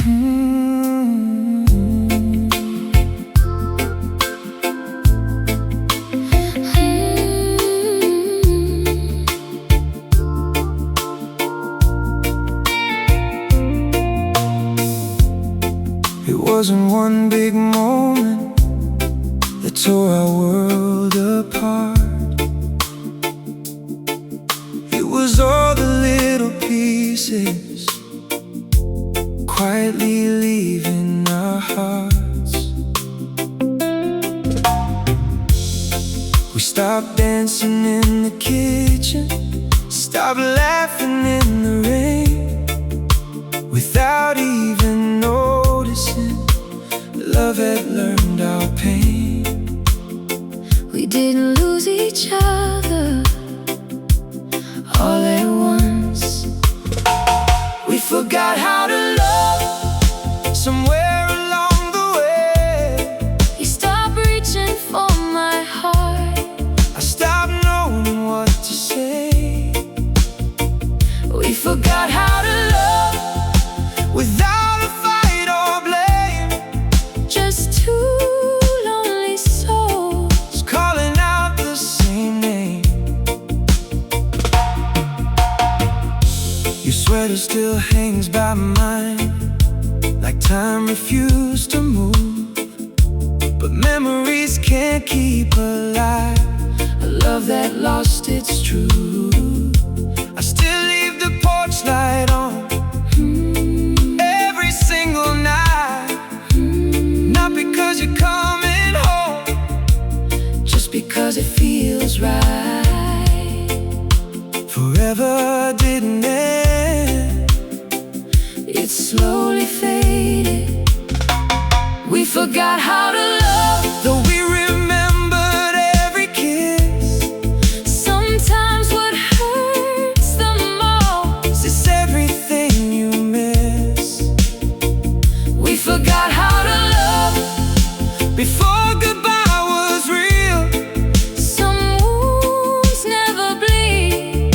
It wasn't one big moment that tore our world apart. It was all the little pieces quietly leaving our hearts. We stopped dancing in the kitchen, stopped laughing in the rain, without even noticing. Love had learned our pain. We didn't lose each other all at once. We forgot how to love somewhere along the way. You stopped reaching for my heart. I stopped knowing what to say. We forgot how to love without a fight or blame. just two lonely souls calling out the same name. Your sweater still hangs by mine, like time refused to move. But memories can't keep alive a love that lost its truth. I still leave the porch light on every single night. Not because you're coming home, just because it feels right. forever didn't end. It slowly faded. We forgot how to love, Though we remembered every kiss. sometimes what hurts the most. It's everything you miss. We forgot how to love Before goodbye was real, some wounds never bleed.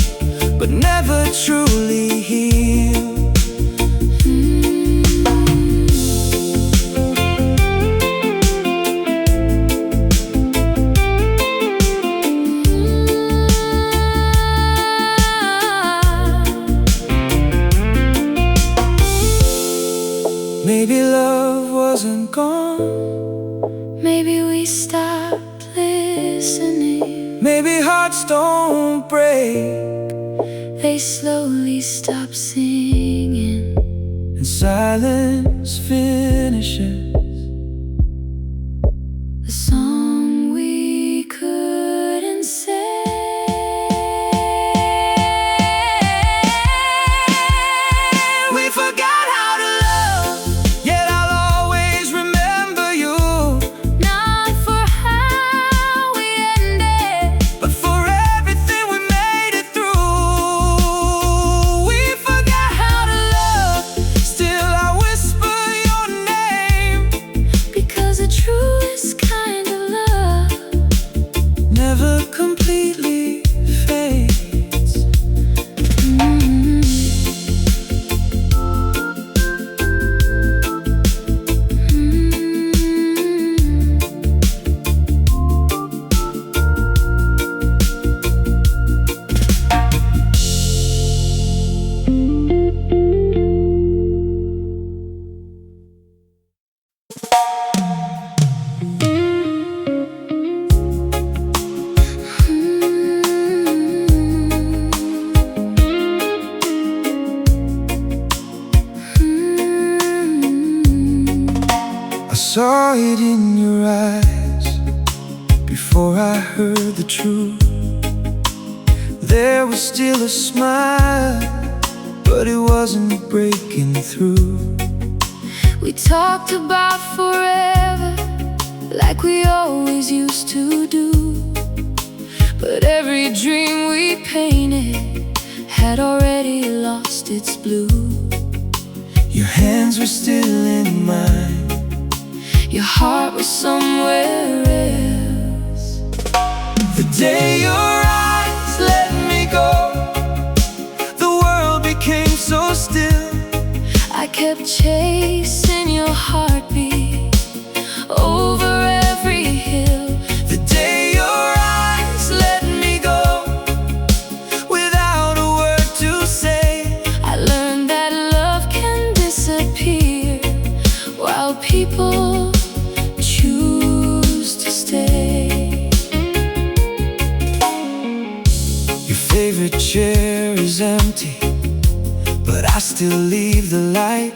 but never truly heal. Maybe love wasn't gone. Maybe we stopped listening. Maybe hearts don't break, They slowly stopped singing. and silence finishes The song we couldn't say. We forgot how to love, yet I'll always remember you. Not for how we ended, But for everything we made it through. We forgot how to love, still I whisper your name. because the truest kind of love Never completely fades. I saw it in your eyes before I heard the truth. There was still a smile, but it wasn't breaking through. we talked about forever, like we always used to do. But every dream we painted had already lost its blue. Your hands were still in mine, Your heart was somewhere else. the day your eyes let me go, the world became so still. I kept chasing your heartbeat over every hill. The day your eyes let me go without a word to say, I learned that love can disappear while people choose to stay. your favorite chair is empty, but I still leave the light.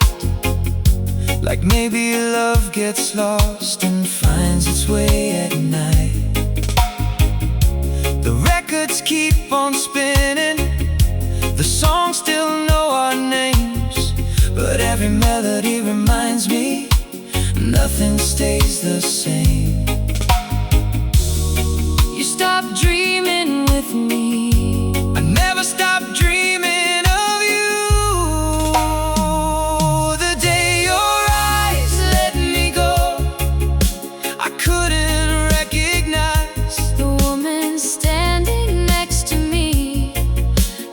Like maybe love gets lost and finds its way at night. The records keep on spinning, the songs still know our names, but every melody reminds me nothing stays the same. You stopped dreaming with me, I never stopped dreaming of you. The day your eyes let me go, I couldn't recognize the woman standing next to me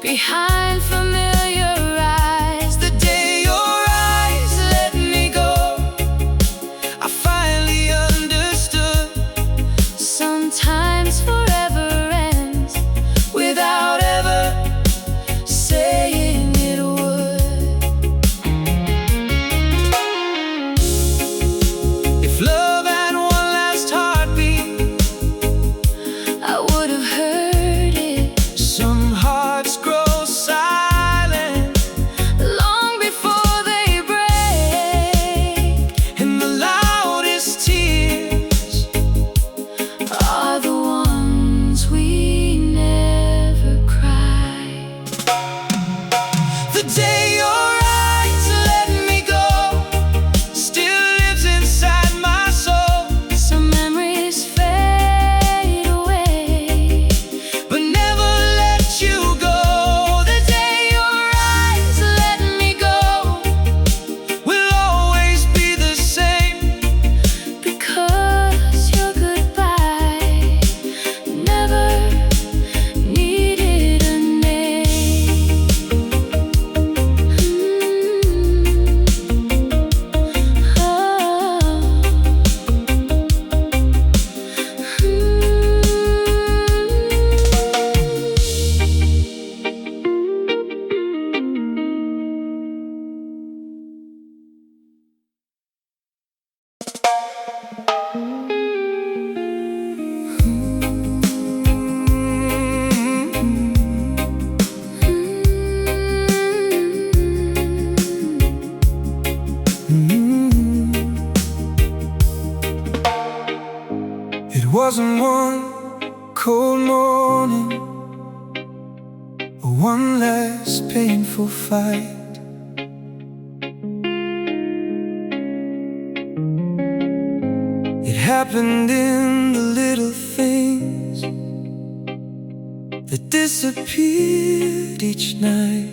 behind familiar eyes. the day your eyes let me go. I finally understood. Sometimes forever ends without ever saying it would. If love had one last heartbeat, I would have heard it some hearts grow silent long before they break, and the loudest tears are the ones we never cried. the day your eyes let me go still lives inside my soul. Some memories fade away, But never let you go. The day your eyes let me go will always be the same. because your goodbye never needed a name. It wasn't one cold morning or one last painful fight. It happened in the little things that disappeared each night.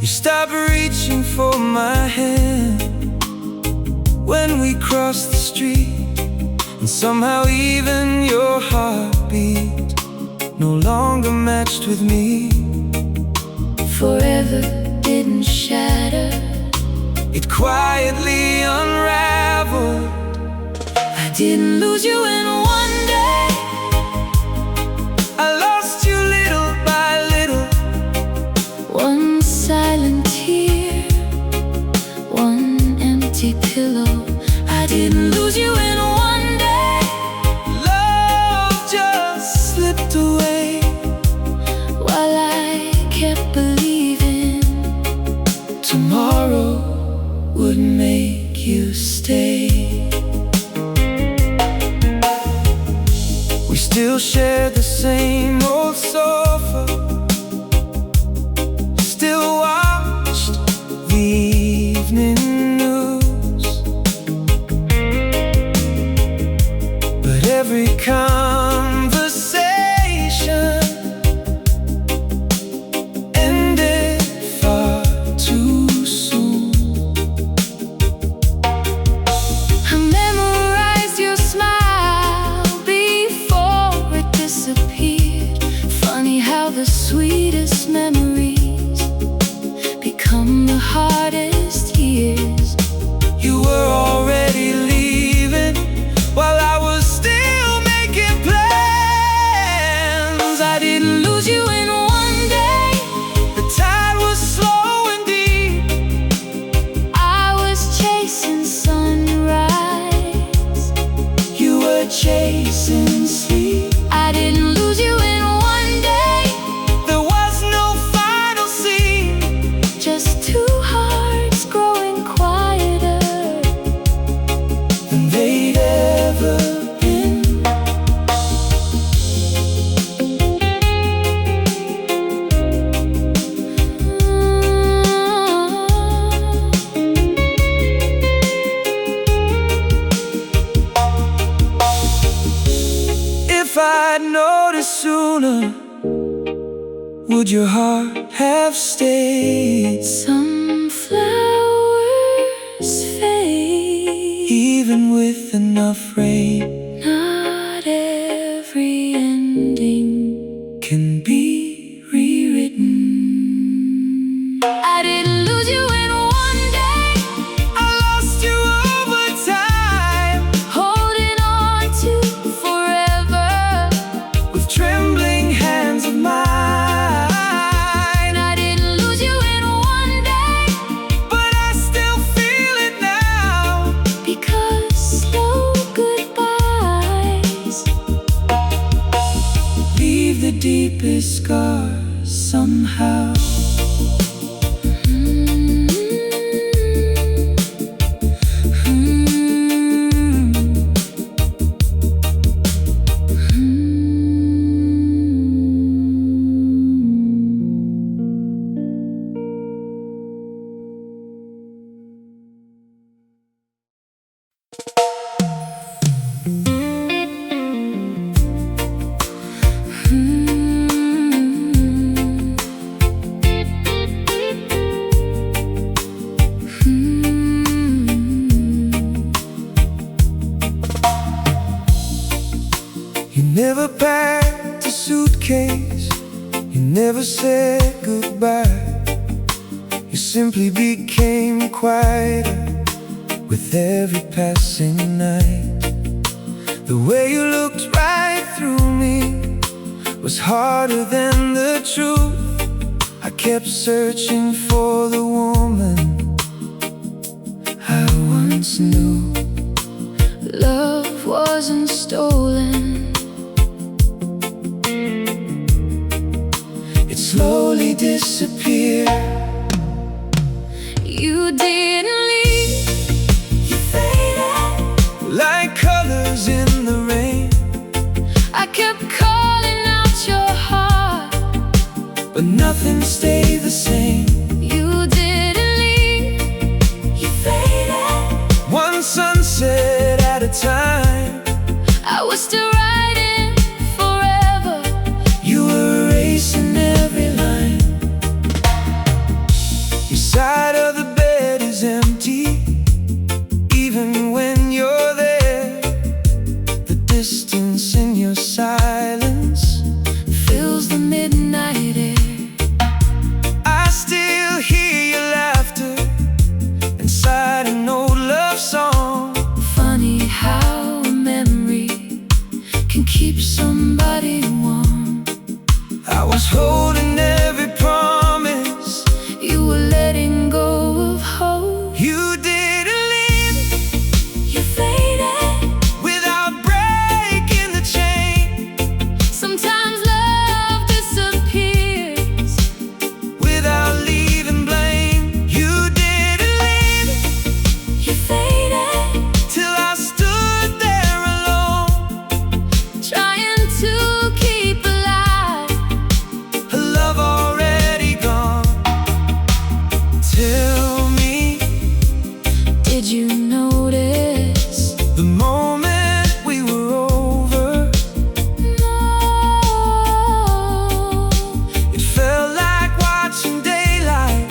You stopped reaching for my hand when we crossed the street, and somehow even your heartbeat no longer matched with me. Forever didn't shatter, It quietly unraveled. I didn't lose you in one day. I lost you little by little. One silent tear, one empty pillow. I didn't lose you in one day. Love just slipped away While I kept believing tomorrow would make you stay. We still share the same old sofa, still watched the evening news, but every conversation ended far too soon. I memorized your smile before it disappeared. Funny how the sweetest memories come the hardest years. You were already leaving while I was still making plans. I didn't lose you in one day. The tide was slow and deep. I was chasing sunrise. You were chasing sleep. I didn't lose you in one day. There was no final scene, Just two hearts growing quieter than they'd ever been. If I'd noticed sooner, would your heart have stayed? Some flowers fade. Even with enough rain, Not every ending can be rewritten. I didn't lose you in one day. I lost you over time, Holding on to forever. with trembling hands of mine. I didn't lose you in one day. But I still feel it now. Because slow goodbyes Leave the deepest scars somehow. You never packed a suitcase, you never said goodbye. You simply became quieter with every passing night. The way you looked right through me was harder than the truth. I kept searching for the woman I once knew. Love wasn't stolen. It slowly disappeared. You didn't leave. You faded like colors in the rain. I kept calling out your heart. But nothing stayed the same. You didn't leave. You faded one sunset at a time. I was still writing forever. You were erasing every line. Your side of the bed is empty, even when you're there. The distance in your silence Fills the midnight air. I still hear your laughter inside an old love song. Funny how a memory can keep somebody warm. I was holding every promise. You were letting go of hope. You didn't leave. You faded. Without breaking the chain. Sometimes love disappears. Without leaving blame. You didn't leave. You faded. Till I stood there alone, Trying to keep alive a love already gone. Tell me, did you notice? the moment we were over, No. it felt like watching daylight.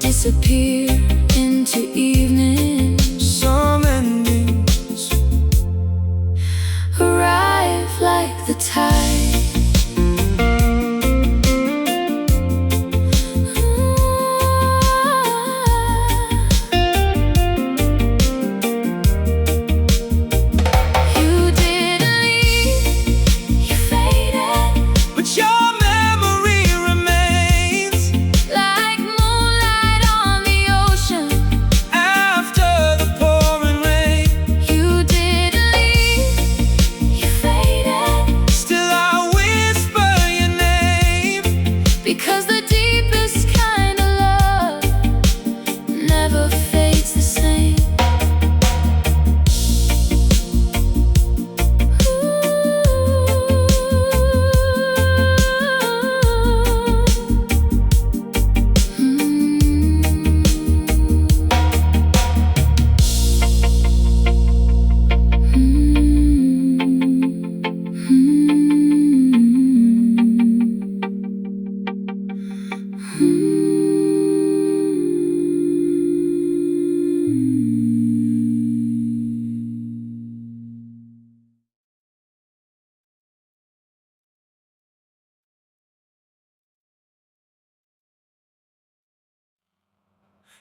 Disappear into evening. Some endings Arrive like the tide.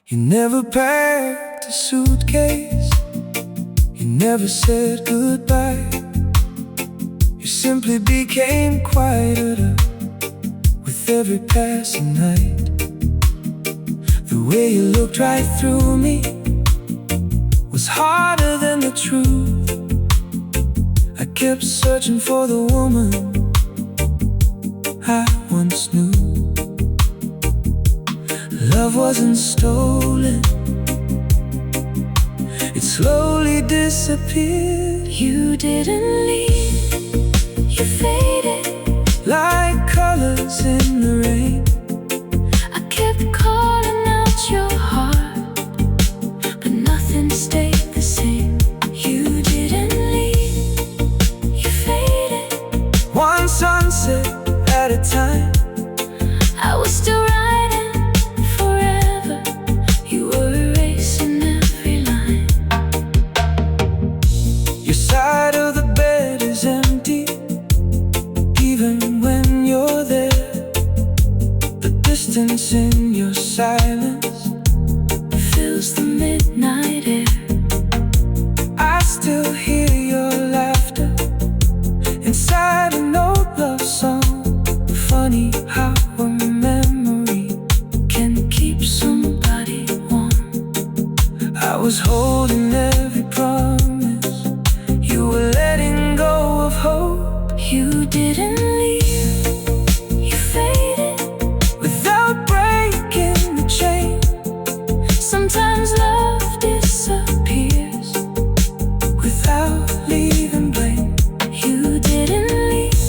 You never packed a suitcase, you never said goodbye. You simply became quieter with every passing night. The way you looked right through me was harder than the truth. I kept searching for the woman I once knew. Love wasn't stolen, it slowly disappeared. You didn't leave, you faded like colors in the rain. I kept calling out your heart, but nothing stayed the same. You didn't leave, you faded. One sunset at a time, I was still writing forever. You were erasing every line. your side of the bed is empty, even when you're there. The distance in your silence Fills the midnight air. I still hear your laughter inside an old love song. Funny how a memory Can keep somebody warm. I was holding every promise, you were letting go of hope. You didn't leave, you faded Without breaking the chain, Sometimes love disappears without leaving blame. You didn't leave,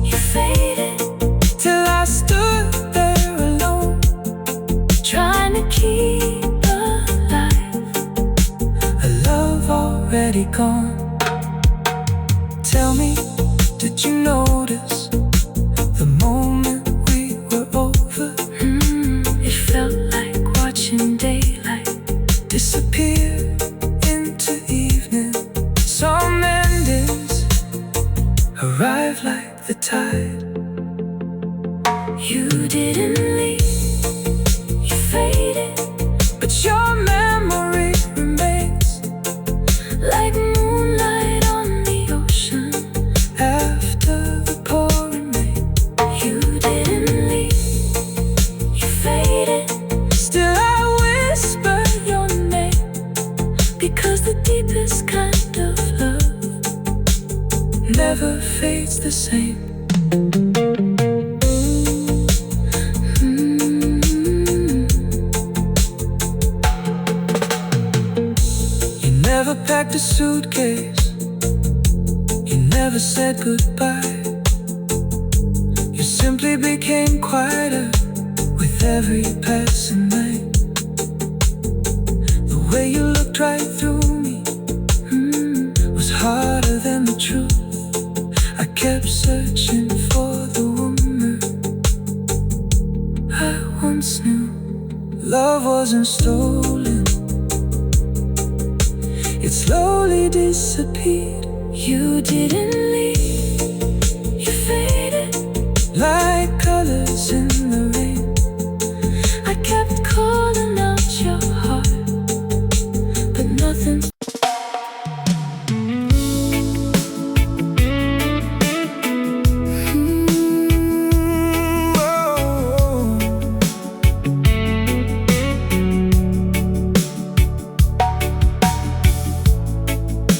you faded Till I stood there alone, Trying to keep alive a love already gone. Tell me, did you notice the moment we were over? It felt like watching daylight Disappear into evening. Some endings arrive like the tide. You didn't leave, you faded But your memory remains Like moonlight on the ocean after the pouring rain. You didn't leave, you faded Still I whisper your name, Because the deepest kind of love never fades the same. You never packed a suitcase, you never said goodbye. You simply became quieter with every passing night. The way you looked right through me was harder than the truth. I kept searching for the woman I once knew. Love wasn't stolen, it slowly disappeared. You didn't leave, you faded Like colors in the rain. I kept calling out your heart, but nothing.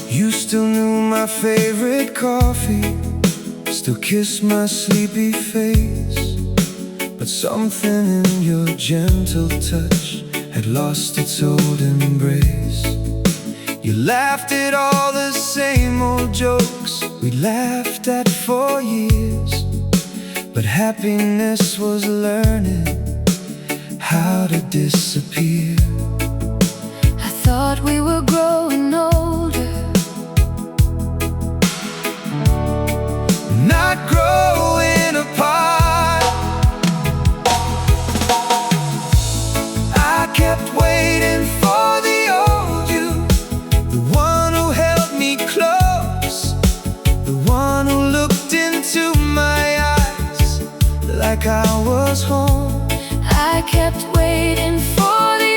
You still knew my favorite coffee, still kiss my sleepy face. But something in your gentle touch had lost its old embrace. You laughed at all the same old jokes we laughed at for years. But happiness was learning how to disappear. I thought we were growing older, not growing apart. I kept waiting for the old you, the one who held me close, the one who looked into my eyes like I was home. I kept waiting for the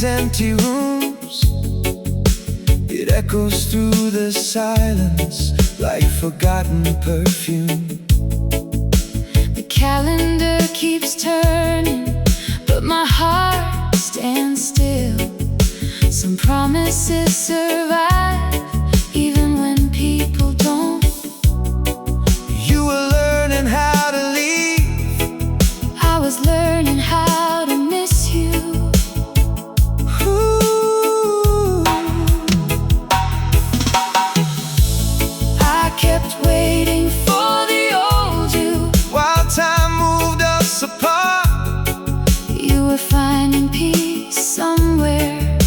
these empty rooms. It echoes through the silence like forgotten perfume. The calendar keeps turning, but my heart stands still. Some promises survive even when people don't. You were learning how to leave. I was learning how to miss you. Ooh. I kept waiting for the old you. While time moved us apart, You were finding peace somewhere.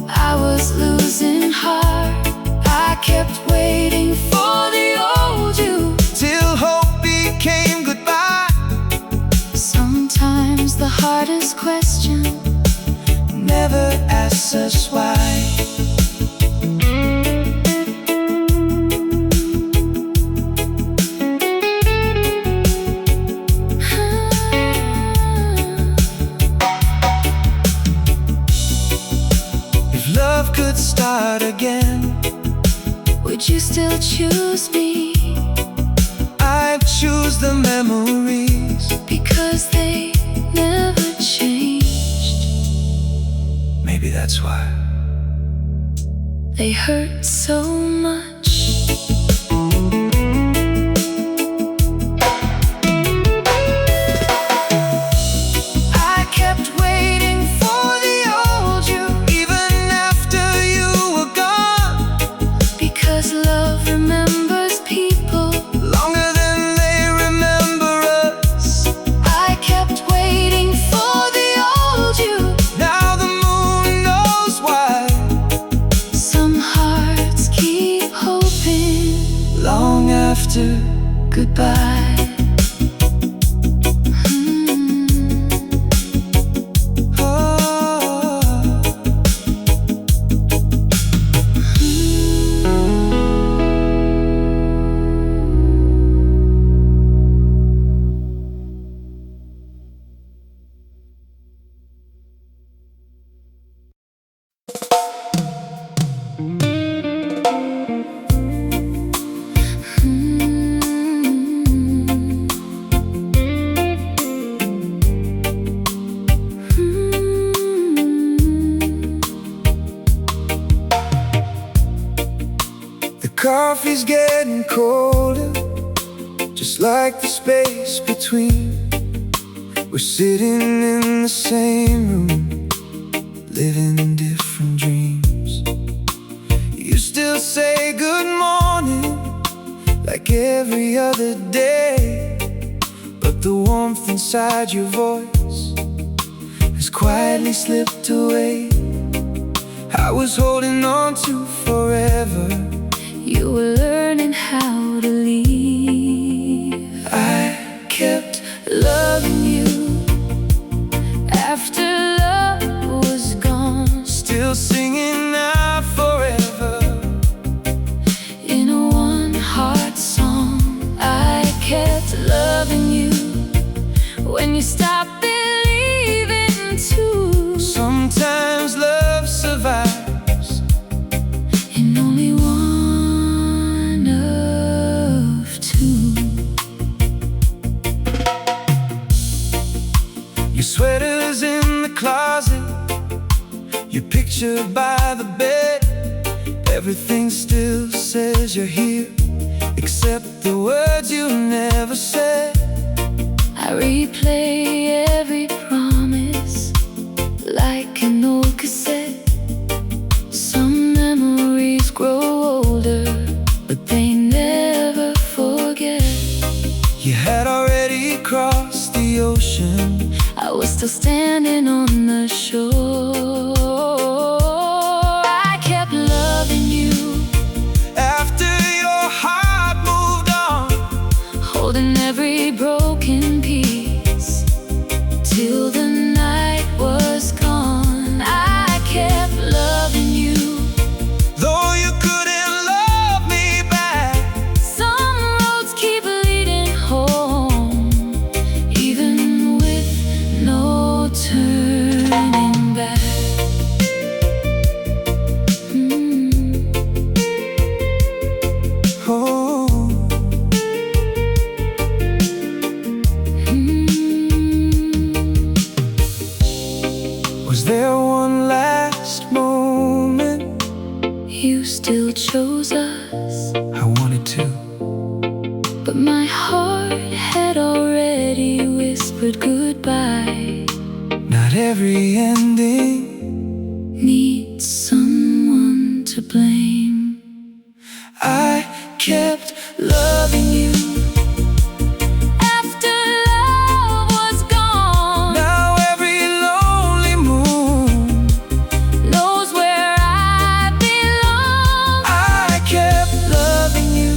I was losing heart. I kept waiting for the old you. till hope became goodbye. Sometimes the hardest question Never asks us why. If love could start again, would you still choose me? I'd choose the memories. Because they never changed. Maybe that's why. They hurt so much. I kept waiting for the old you, Even after you were gone, because love remembers people. longer than they remember us. I kept waiting for the old you. Now the moon knows why. Some hearts keep hoping Long after goodbye. The coffee's getting colder, just like the space between. We're sitting in the same room, living different dreams. You still say good morning like every other day, but the warmth inside your voice has quietly slipped away. I was holding on to forever. You were learning how to leave. I kept Loving you after love was gone. still singing out forever. In a one-heart song, I kept loving you when you stopped believing too. Sometimes love survives. And only one of two. Your sweater's in the closet, your picture by the bed. Everything still says you're here, except the words you never said. I replay every promise like an old cassette. Some memories grow older, but they never forget. You had already crossed the ocean. I was still standing on the shore. I kept loving you After your heart moved on, holding every broken piece till the night was gone. I kept loving you. though you couldn't love me back. Some roads keep leading home, even with no wanted to. but my heart had already whispered goodbye. Not every ending Needs someone to blame. I kept loving you. After love was gone, Now every lonely moon knows where I belong. I kept loving you,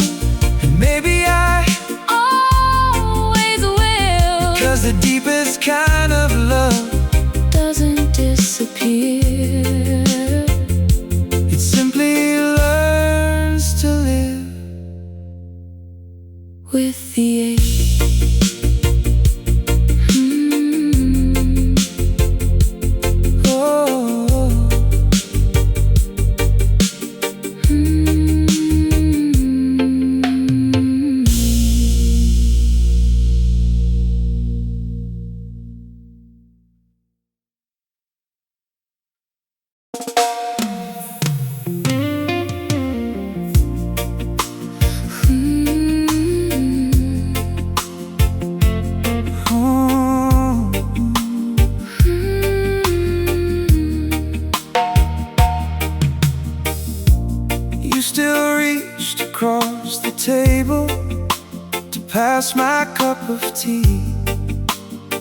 and maybe I, Always will. 'cause the deepest kind of love, Doesn't disappear. it simply learns to live With the age. oh. You still reached across the table to pass my cup of tea,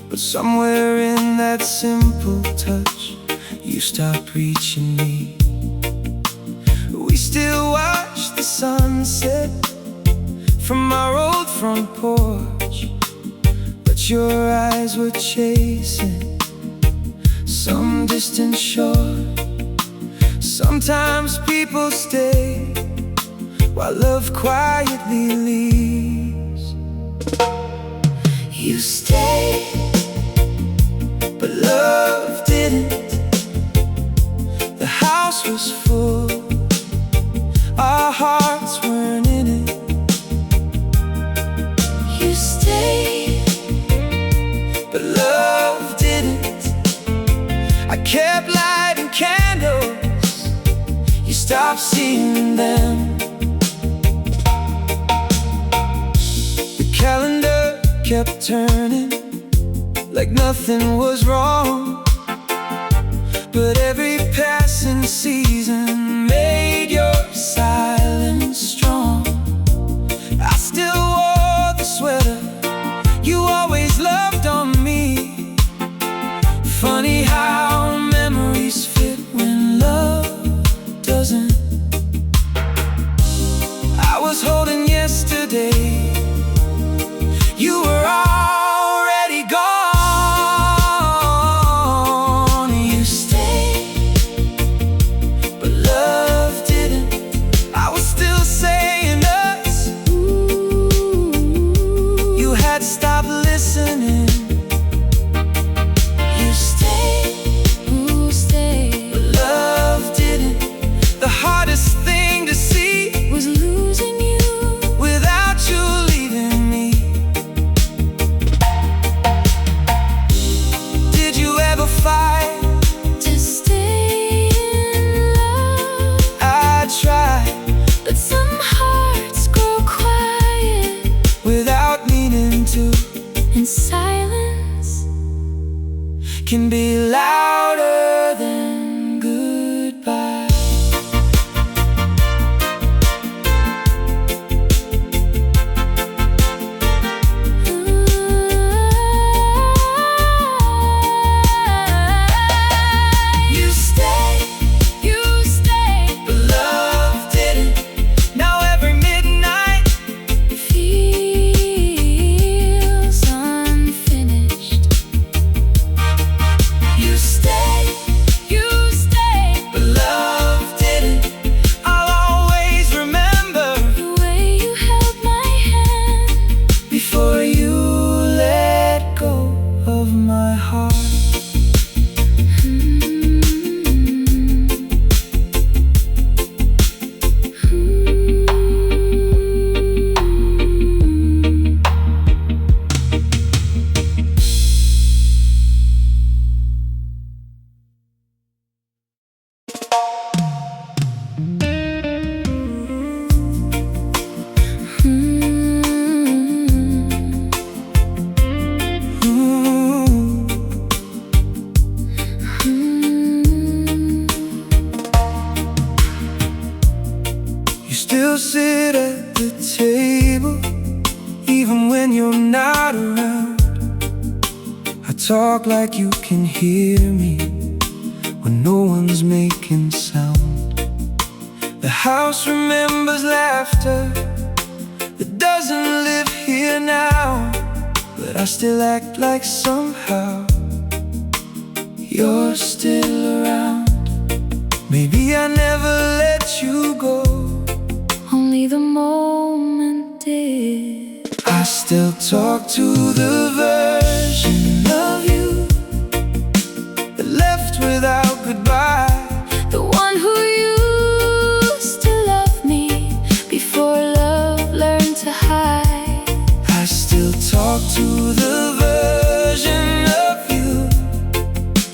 but somewhere in that simple touch, you stopped reaching me. We still watch the sunset from our old front porch, but your eyes were chasing some distant shore. Sometimes people stay while love quietly leaves. You stayed, But love didn't. The house was full, our hearts weren't in it. you stayed, But love didn't. I kept lighting candles, you stopped seeing them. The calendar kept turning like nothing was wrong, but every passing season made your silence strong. I still wore the sweater you always loved on me. Funny how memories fit when love doesn't. I was holding yesterday, you were already gone. You stayed, but love didn't. I was still saying us. You had stopped listening. You stayed, but love didn't. The hardest thing to see was losing you. still sit at the table, even when you're not around. I talk like you can hear me when no one's making sound. The house remembers laughter that doesn't live here now, but I still act like somehow you're still around. Maybe I never let you go, only the moment did. I still talk to the version of you that left without goodbye. The one who used to love me before love learned to hide. I still talk to the version of you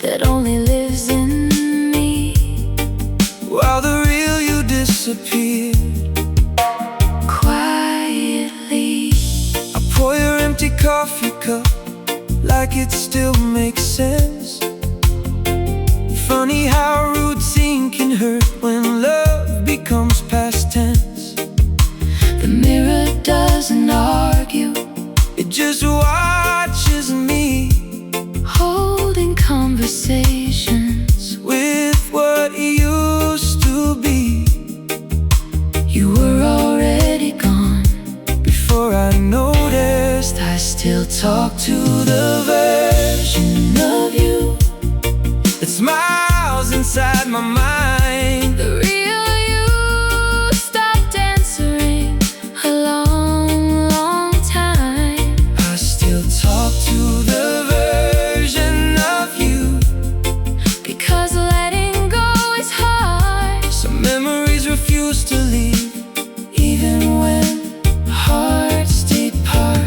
that only lives in me, while the real you disappeared quietly. I pour your empty coffee cup like it still makes sense. Funny how routine can hurt when love becomes past tense. The mirror doesn't argue, it just watches me holding conversations with what used to be. You were already gone Before I noticed, I still talk to the version of you that smiles inside my mind. the real you stopped answering a long, long time. I still talk to the version of you Because letting go is hard. some memories refuse to leave, even when hearts depart.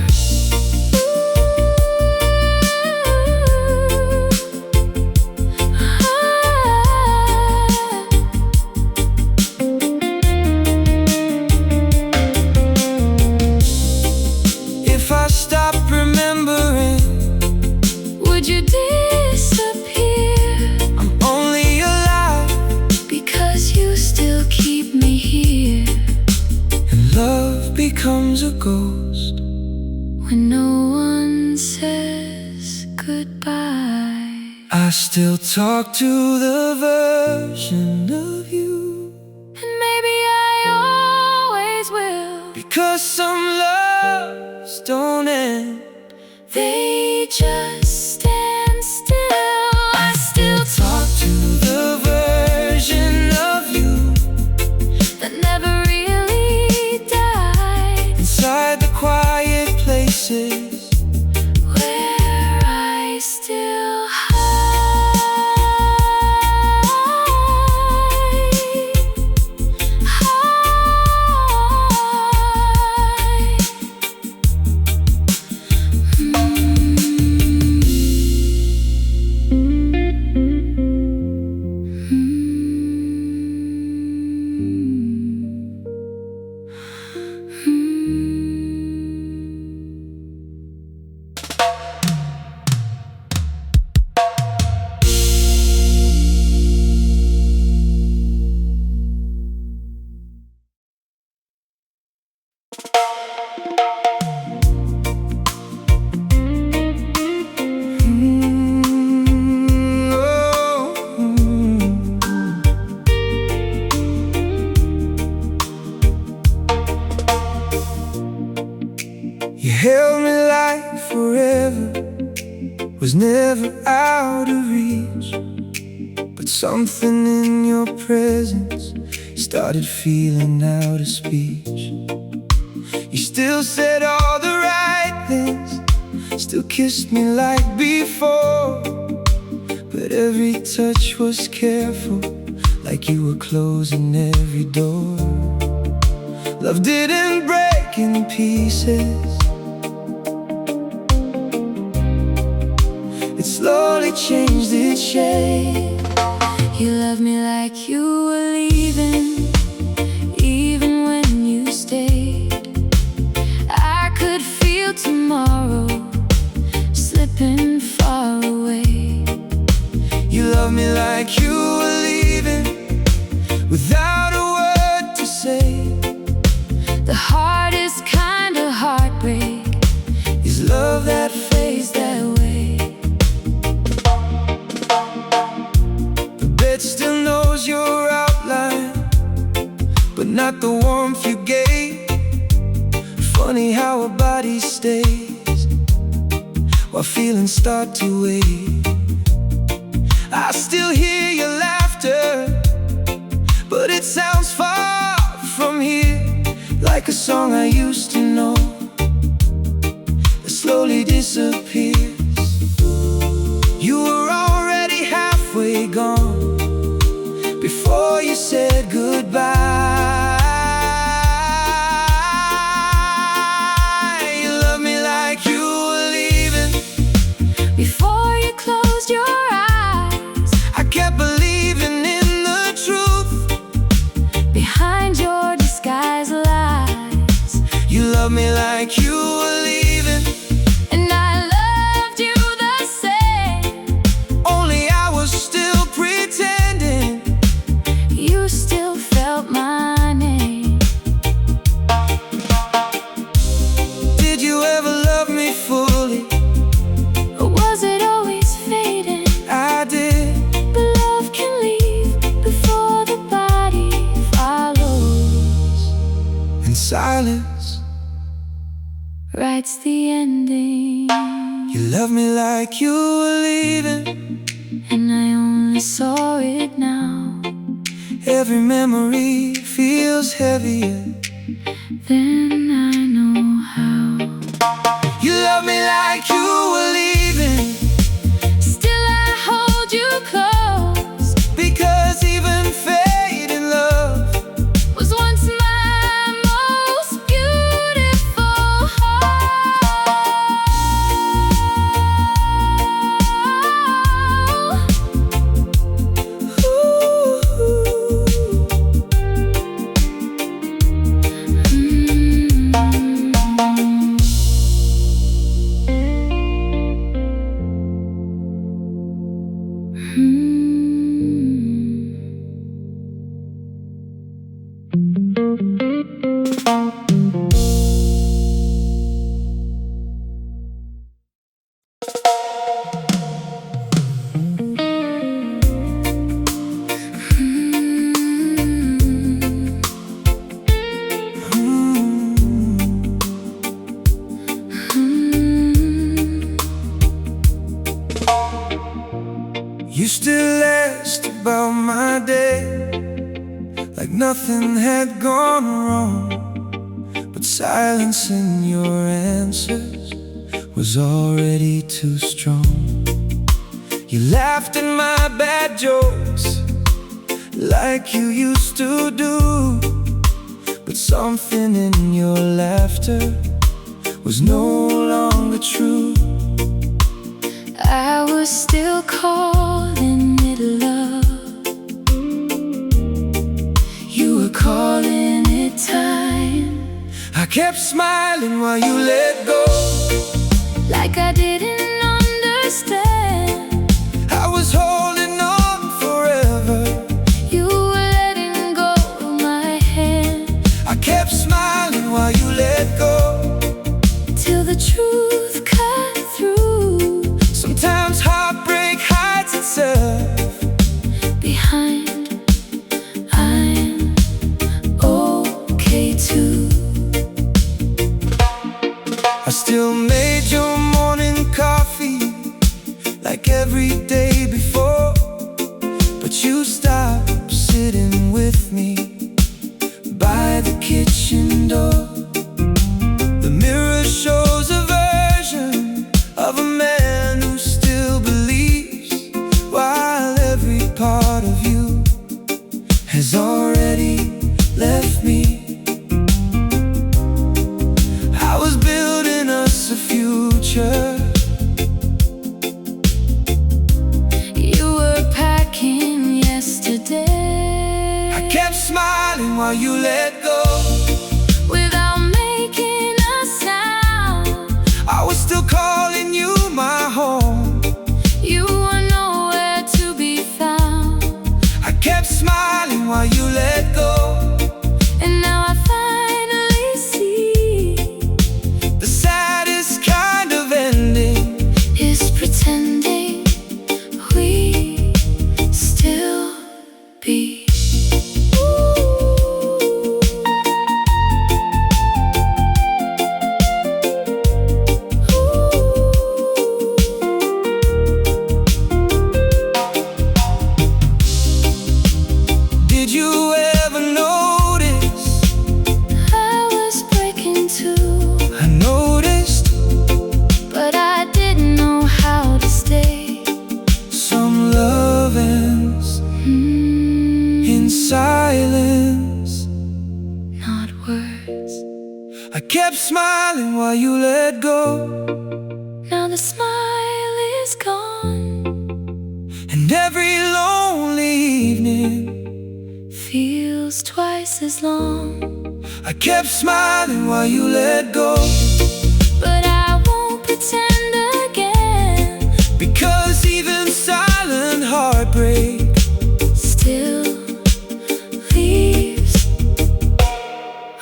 If I stop remembering, Would you disappear? I'm only alive, Because you still keep me here and love becomes a ghost. when no one says goodbye. I still talk to the version of you, And maybe I always will. because some loves don't end, They just stand still. I still talk to the version of you that never really died, inside the quiet places where I still hide. You held me like forever was never out of reach, but something in your presence started feeling out of speech. You still said all the right things, still kissed me like before, but every touch was careful, like you were closing every door. Love didn't break in pieces, it slowly changed its shape. You loved me like you were leaving, even when you stayed. I could feel tomorrow slipping far away. You love me like you were leaving, without a word to say. The hardest kind of heartbreak is love that fades that way. The bed still knows your outline, but not the warmth you gave. Funny how a body stays while feelings start to wave. I still hear your laughter, but it sounds far from here, like a song I used to know that slowly disappears. You were already halfway gone before you said goodbye. You loved me like you were leaving before you closed your eyes. I kept believing in the truth behind your disguised lies. You loved me like you were leaving, and I loved you the same. only I was still pretending. You still felt my name. Did you ever love me fully? Or was it always fading? I did. But love can leave before the body follows, In silence, writes the ending. you loved me like you were leaving. And I only saw it now. Every memory feels heavier. Then I know how. You loved me like you were leaving, Still I hold you close, because even fading love was once my most beautiful You still asked about my day, like nothing had gone wrong. But silence in your answers was already too strong. You laughed at my bad jokes like you used to do, but something in your laughter was no longer true. I was still calling it love. You were calling it time. I kept smiling while you let go, like I didn't understand. I was holding on forever. You were letting go of my hand. I kept smiling while you let go, till the truth cut through. sometimes heartbreak hides itself behind I'm okay too. I still made your morning coffee like every day before, but you stopped sitting with me by the kitchen door. The mirror shows a version of a man who still believes, while every part of you has already left me. I was building us a future. You were packing yesterday. I kept smiling while you let go, with I kept smiling while you let go. Now the smile is gone, and every lonely evening feels twice as long. I kept smiling while you let go. But I won't pretend again, because even silent heartbreak still leaves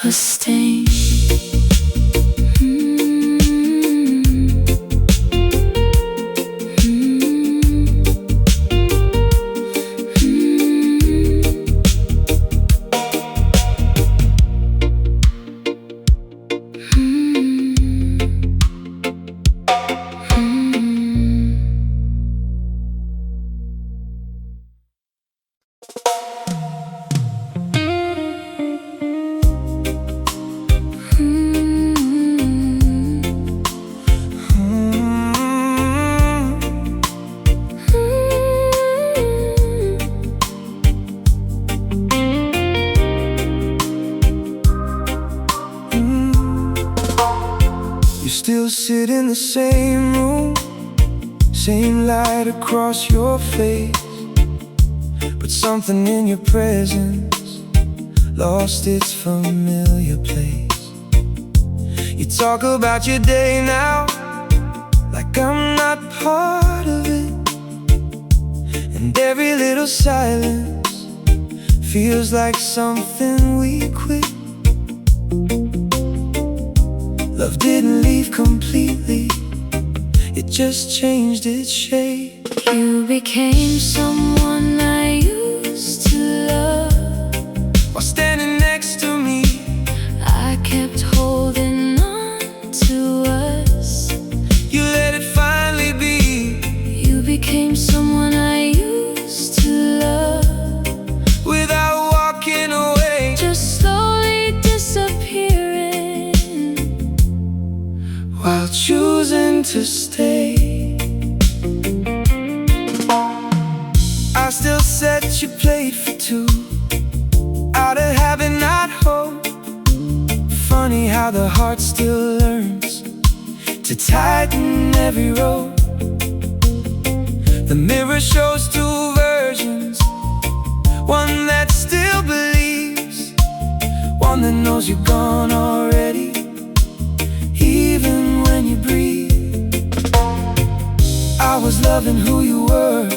a stain. You still sit in the same room, same light across your face, but something in your presence lost its familiar place. You talk about your day now like I'm not part of it, and every little silence feels like something we quit. Love didn't leave completely, it just changed its shape. You became someone I used to love. While standing next to me, I kept holding on to us. you let it finally be. You became someone I used to love, Without walking away, just slowly disappearing while choosing to stay. I still set your plate for two, out of habit, not hope. Funny how the heart still learns to tighten every rope. The mirror shows two versions, one that still believes, one that knows you're gone already, even when you breathe. I was loving who you were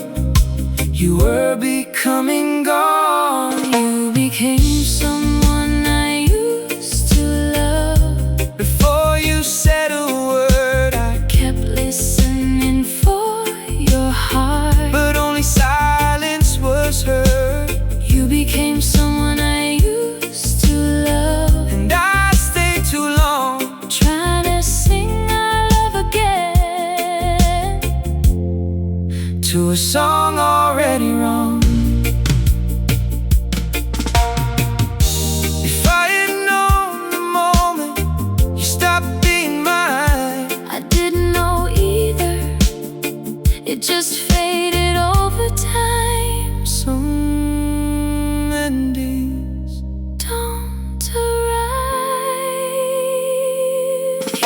becoming gone. You became someone I used to love. Before you said a word, I Kept listening for your heart, but only silence was heard. you became someone I used to love. And I stayed too long, Trying to sing our love again to a song already wrong. If I had known the moment you stopped being mine, I didn't know either, it just faded over time. some endings Don't arrive.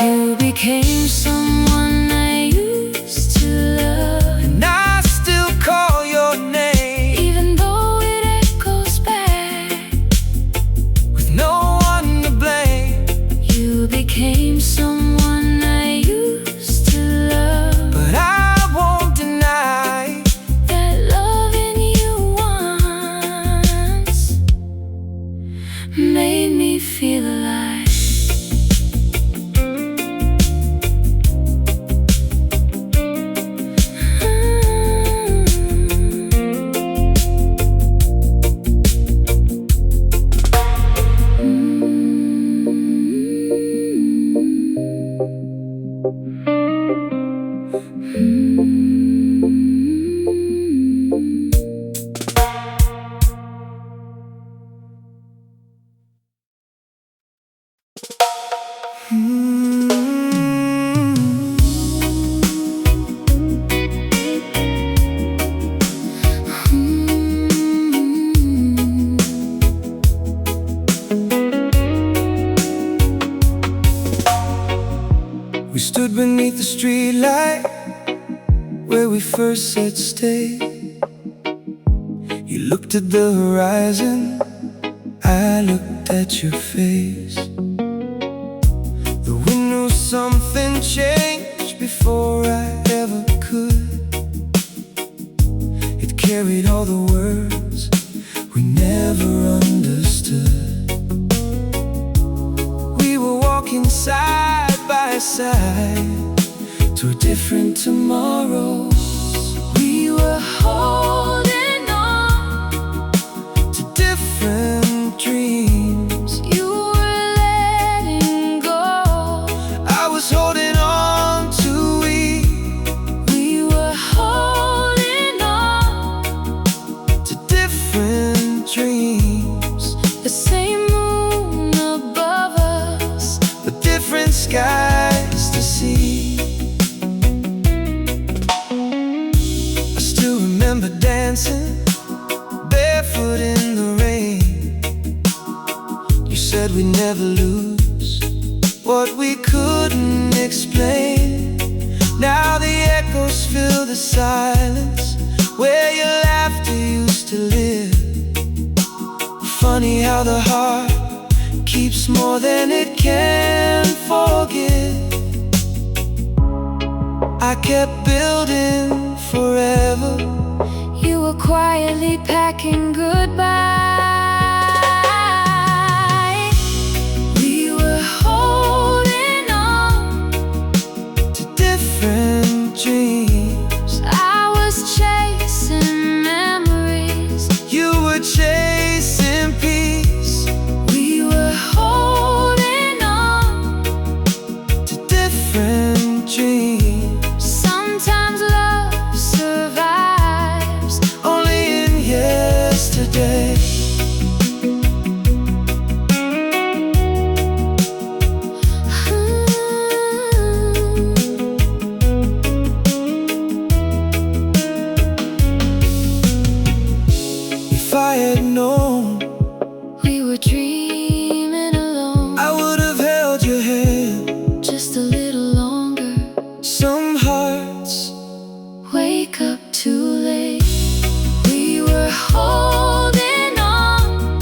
You became someone I used to love, and I still call your name, even though it echoes back. with no one to blame. You became someone I used to love, But I won't deny that loving you once made me feel alive. We stood beneath the streetlight where we first said stay. You looked at the horizon, I looked at your face. The wind knew something changed before I ever could. It carried all the words we never understood. We were walking side by side to a different tomorrow. We were holding on to different dreams. You were letting go, I was holding on to we were holding on to different dreams. The same moon above us, but different skies to see. I still remember dancing barefoot in the rain. You said we'd never lose what we couldn't explain. Now the echoes fill the silence where your laughter used to live. Funny how the heart keeps more than it can forgive. I kept building forever. You were quietly packing goodbye. We were holding on to different dreams. I was chasing memories, you were chasing peace. We were holding on to different dreams. Sometimes love survives only in yesterday. If I had known we were dreaming alone, I would have held your hand just a little longer. Some hearts wake up too late. We were holding on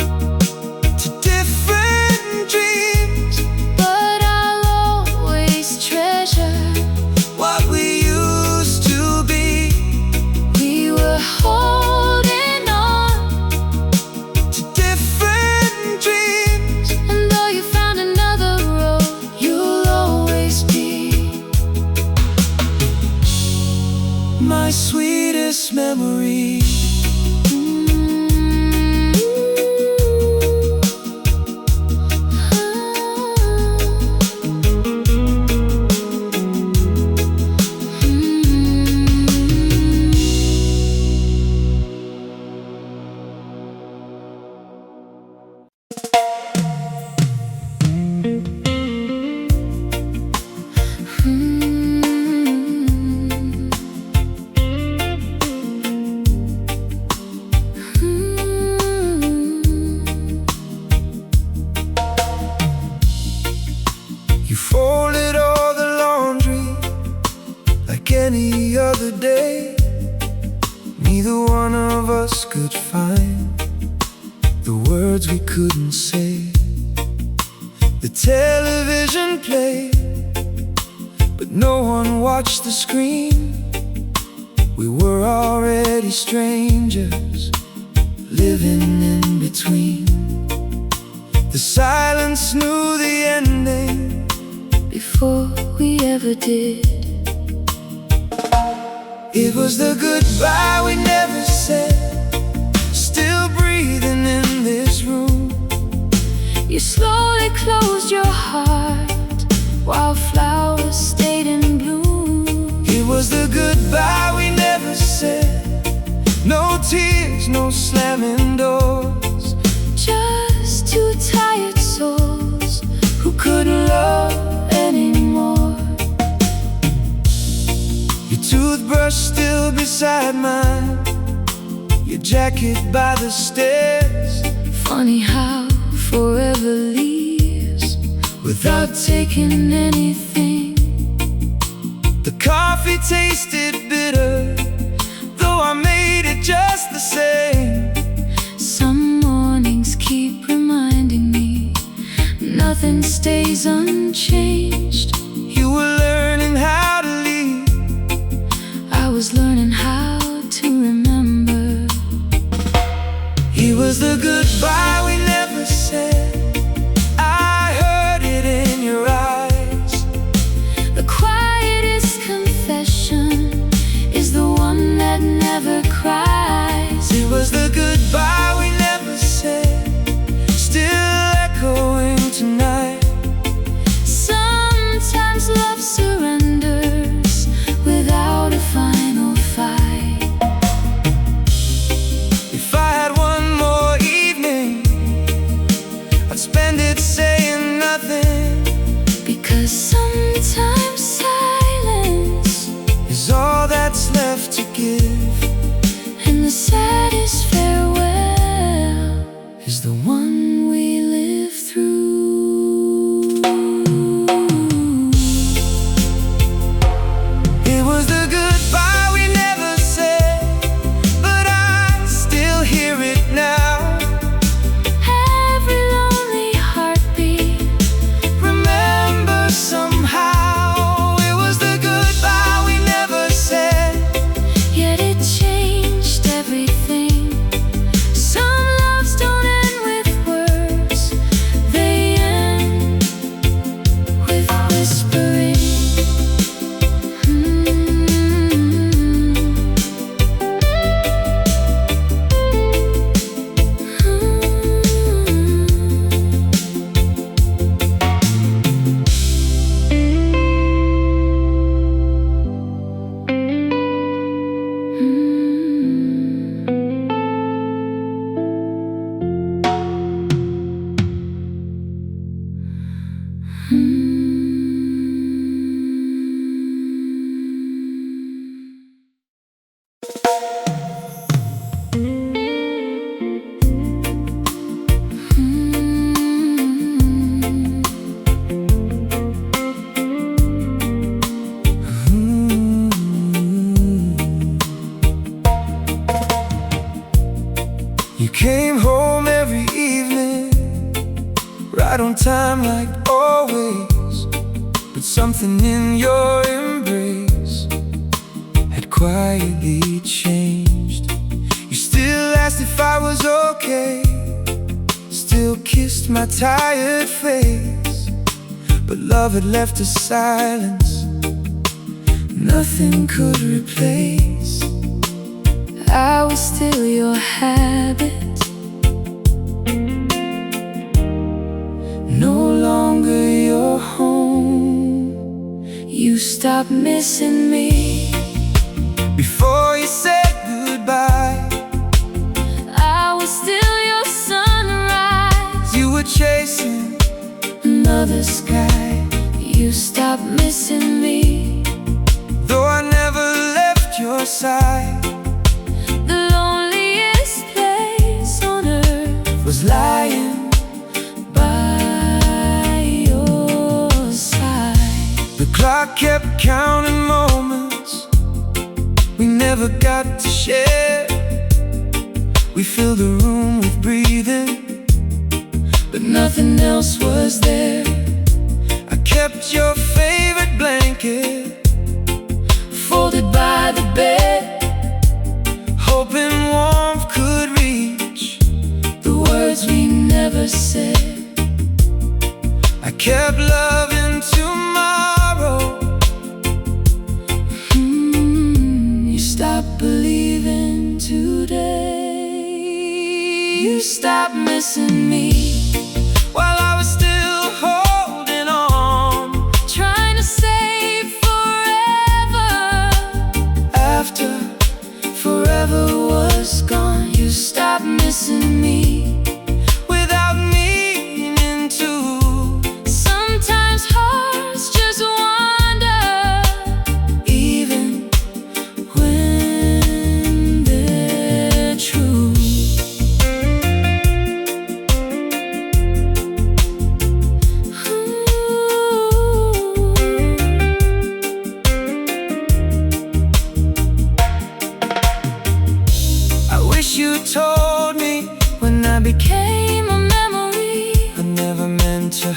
to different dreams, but I'll always treasure what we used to be. We were holding on to different dreams, and though you found another road, you'll always be my sweetest memory. You folded all the laundry like any other day. Neither one of us could find the words we couldn't say. The television played, but no one watched the screen. We were already strangers, living in between. The silence knew the ending before we ever did. It was the goodbye we never said, still breathing in this room. You slowly closed your heart while flowers stayed in bloom. It was the goodbye we never said, no tears, no slamming doors, just two tired souls who couldn't love anymore. Your toothbrush still beside mine, your jacket by the stairs. Funny how forever leaves without taking anything. The coffee tasted bitter, though I made it just the same. Some mornings keep reminding me nothing stays unchanged. You were learning how to leave, I was learning how to remember. it was the goodbye we never said. I heard it in your eyes. The quietest confession is the one that never cries. It was the goodbye we never said, still echoing tonight. Sometimes love surrenders without a final fight. If I had one more evening, I'd spend it saying nothing, Because sometimes silence is all that's left to give. and the saddest farewell is the one we live through. It was the goodbye we never said, but I still hear it now. Every lonely heartbeat, Remember somehow, it was the goodbye we never said. yet it changed everything. Some loves don't end with words, they end with whispering. You came home every evening, right on time like always. But something in your embrace had quietly changed. You still asked if I was okay, still kissed my tired face. But love had left a silence nothing could replace. I was still your habit, no longer your home. You stopped missing me Before you said goodbye, I was still your sunrise. you were chasing Another sky, you stopped missing me. though I never left your side. The loneliest place on earth Was lying by your side. The clock kept counting moments we never got to share. We filled the room with breathing, but nothing else was there. I kept your favorite blanket folded by the bed, hoping warmth could reach The words we never said. I kept loving tomorrow. You stopped believing today. You stopped missing me While I was still holding on. trying to save forever. After Forever was gone. You stopped missing me without meaning to. Sometimes hearts just wander, Even when they're true.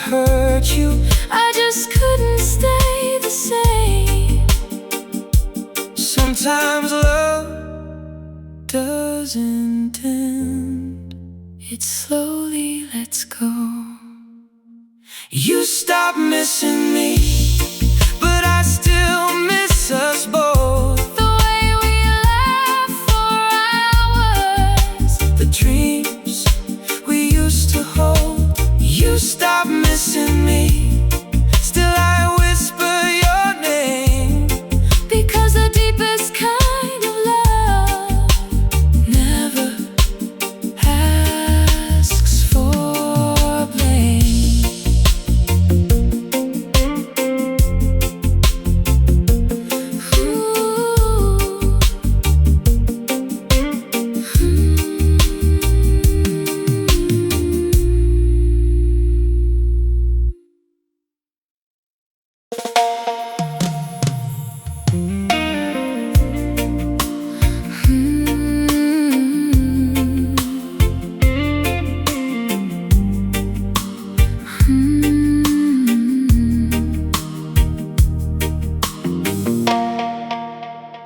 hurt you. I just couldn't stay the same. Sometimes love doesn't end, It slowly lets go. You stop missing me, but I still miss us both. The way we laugh for hours, The dreams we used to hold. You stop missing me, still I whisper your name. because the deepest kind of love Never asks for blame.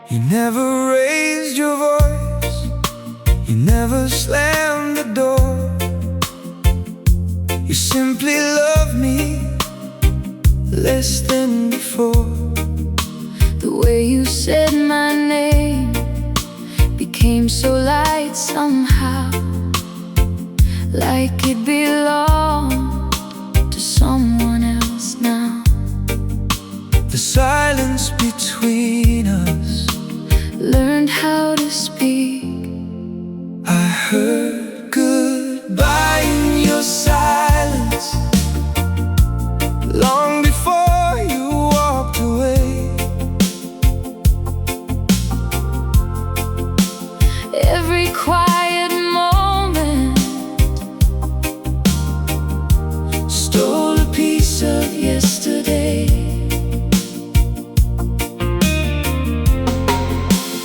You never raised your voice, you never slammed the door. You simply loved me less than before. The way you said my name became so light somehow, like it belonged to someone else now. The silence between us, Learned how to speak. I heard goodbye in your silence, long before you walked away. Every quiet moment Stole a piece of yesterday.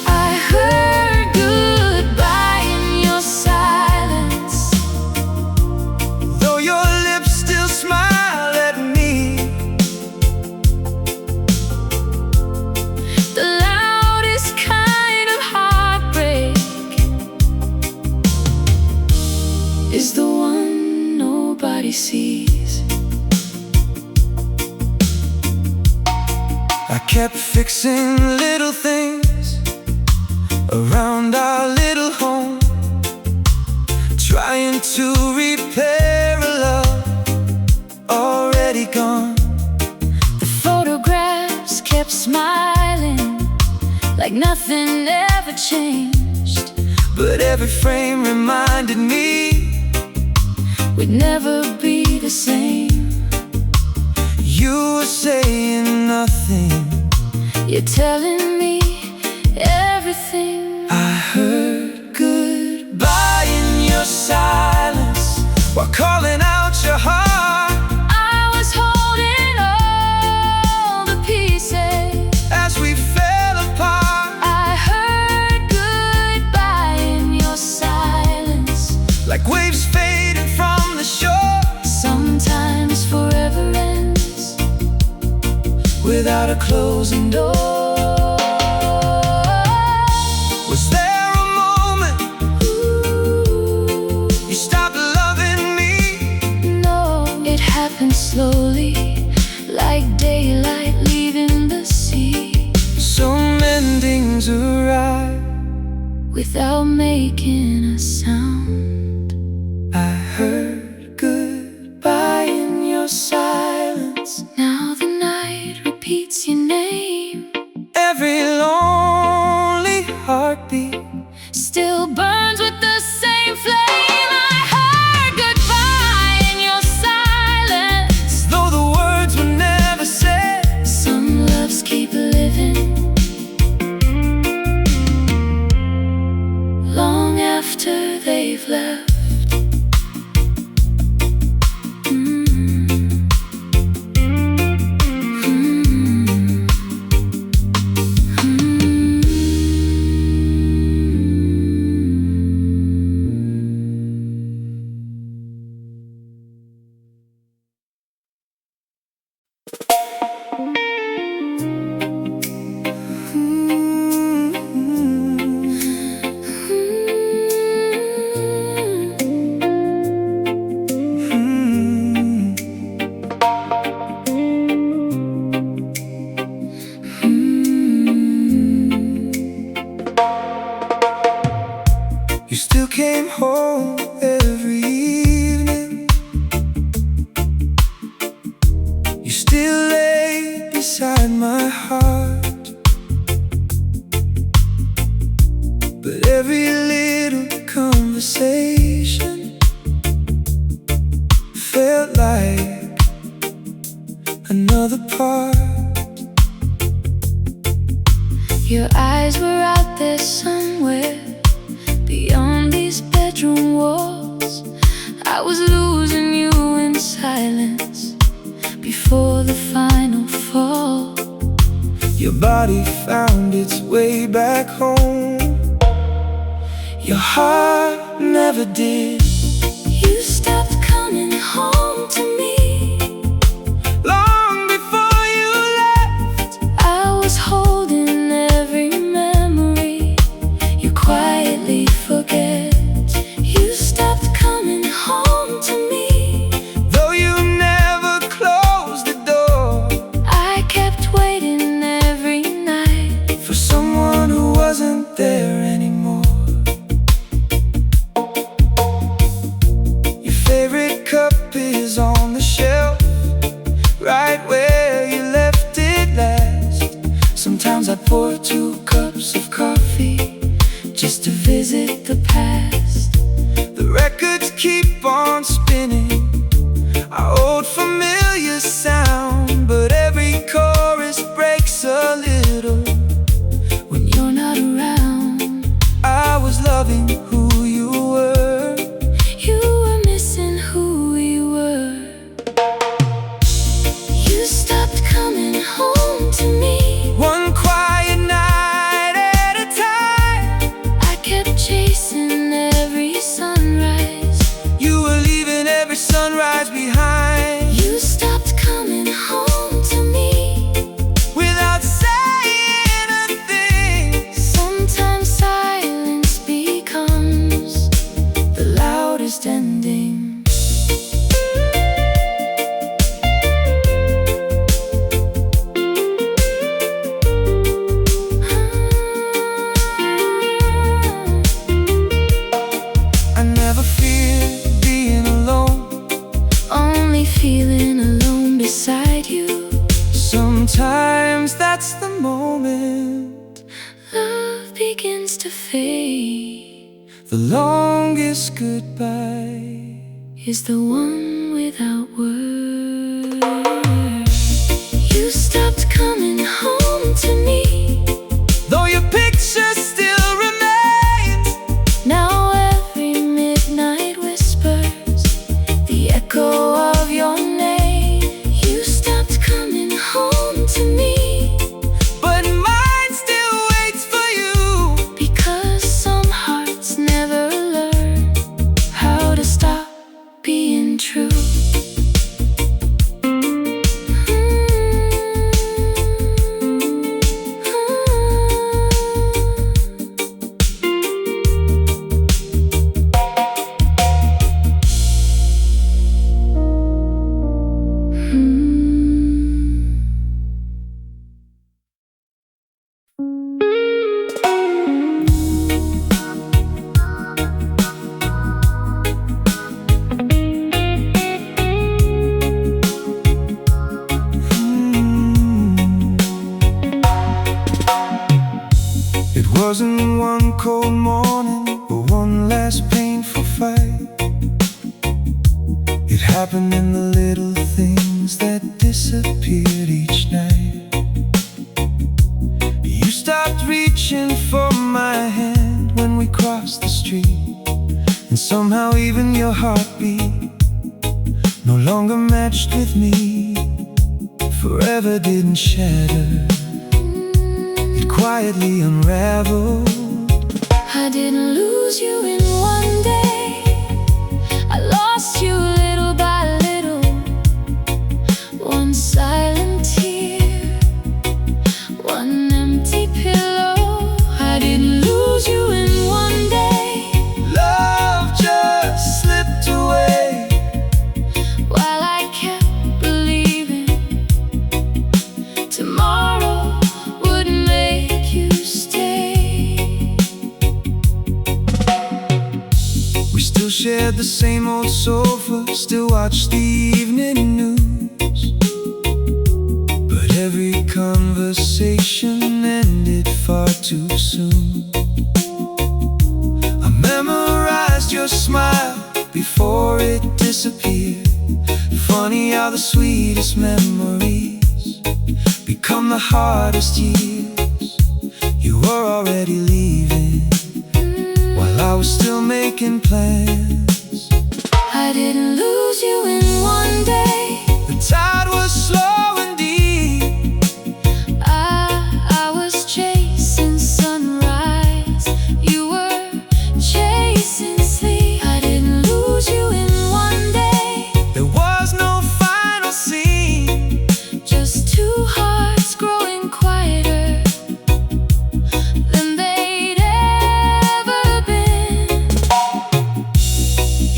I heard goodbye in your silence. Though your lips still smile at me, The loudest kind of heartbreak is the one nobody sees. I kept fixing little things around our little home, trying to repair a love already gone. The photographs kept smiling like nothing ever changed. But every frame reminded me We'd never be the same. you were saying nothing. You're telling me everything. I heard goodbye in your silence while calling out your heart. I was holding all the pieces As we fell apart, I heard goodbye in your silence. like waves fading from the shore, Sometimes forever ends without a closing door. Was there a moment you stopped loving me? No, it happened slowly, like daylight leaving the sea, Some endings arrive, without making a sound. I heard goodbye in your silence. Now the night repeats your name, inside my heart. But every little conversation felt like another part. Your eyes were out there somewhere beyond these bedroom walls. I was losing you in silence before the final fall. Your body found its way back home. Your heart never did. You stopped coming home to me. Long before you left, I was holding every memory you quietly forget. You stopped coming home to me. though you never closed the door, I kept waiting every night for someone who wasn't there anymore. Your favorite cup is on the shelf, right where you left it last. Sometimes I pour 2 cups of coffee just to visit the past. The records keep on spinning, our old familiar sound, but every chorus breaks a little when you're not around. I was loving who you were. You were missing who we were. You stopped coming home to me. One quiet night at a time, I kept chasing every sunrise. you were leaving every sunrise behind. You stopped coming home to me. Without saying a thing, Sometimes silence becomes the loudest ending. I never feared being alone. Only feeling alone beside you. Sometimes that's the moment, Love begins to fade. the longest goodbye Is the one without words. You stopped coming home to me. though your picture still remains. Now every midnight whispers the echo of your name. You stopped coming home to me. But mine still waits for you. Because some hearts never learn how to stop being true. It wasn't one cold morning, but one last painful fight. It happened in the little things that disappeared each night. You stopped reaching for my hand when we crossed the street, and somehow even your heartbeat no longer matched with me. Forever didn't shatter, it quietly unraveled. I didn't lose you in one day. I lost you little by little. One silent tear, one empty pillow. I didn't lose you in one day. Love just slipped away. While I kept believing tomorrow would make you stay. We still shared the same old sofa, still watched the evening news. But Every conversation ended far too soon. I memorized your smile before it disappeared. Funny how the sweetest memories become the hardest years. You were already leaving while I was still making plans. I didn't lose you in one day. The tide was slow and deep. I was chasing sunrise. You were chasing sleep. I didn't lose you in one day. There was no final scene, Just two hearts growing quieter than they'd ever been.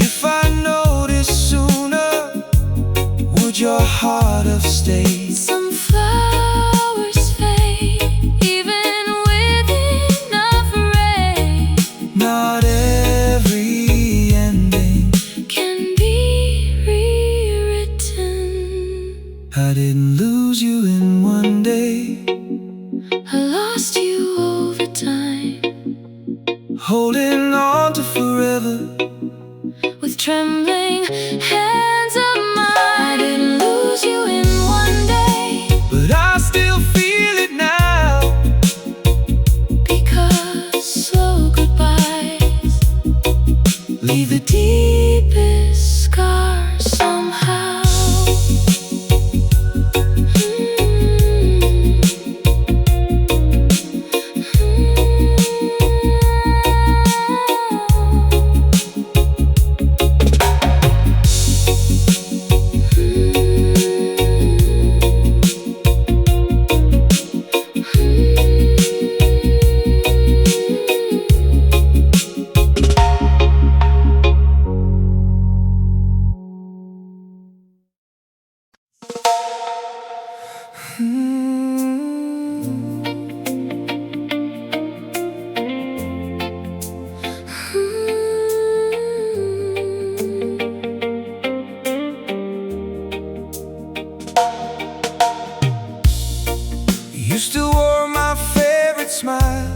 if I noticed sooner, would your heart have stayed? Some flowers fade, even with enough rain. Not every ending. Can be rewritten. I didn't lose you in one day. I lost you over time, Holding on to forever. with trembling hands of mine. I didn't lose you in one day, But I still feel it now. because slow goodbyes leave the deepest scars somehow. You still wore my favorite smile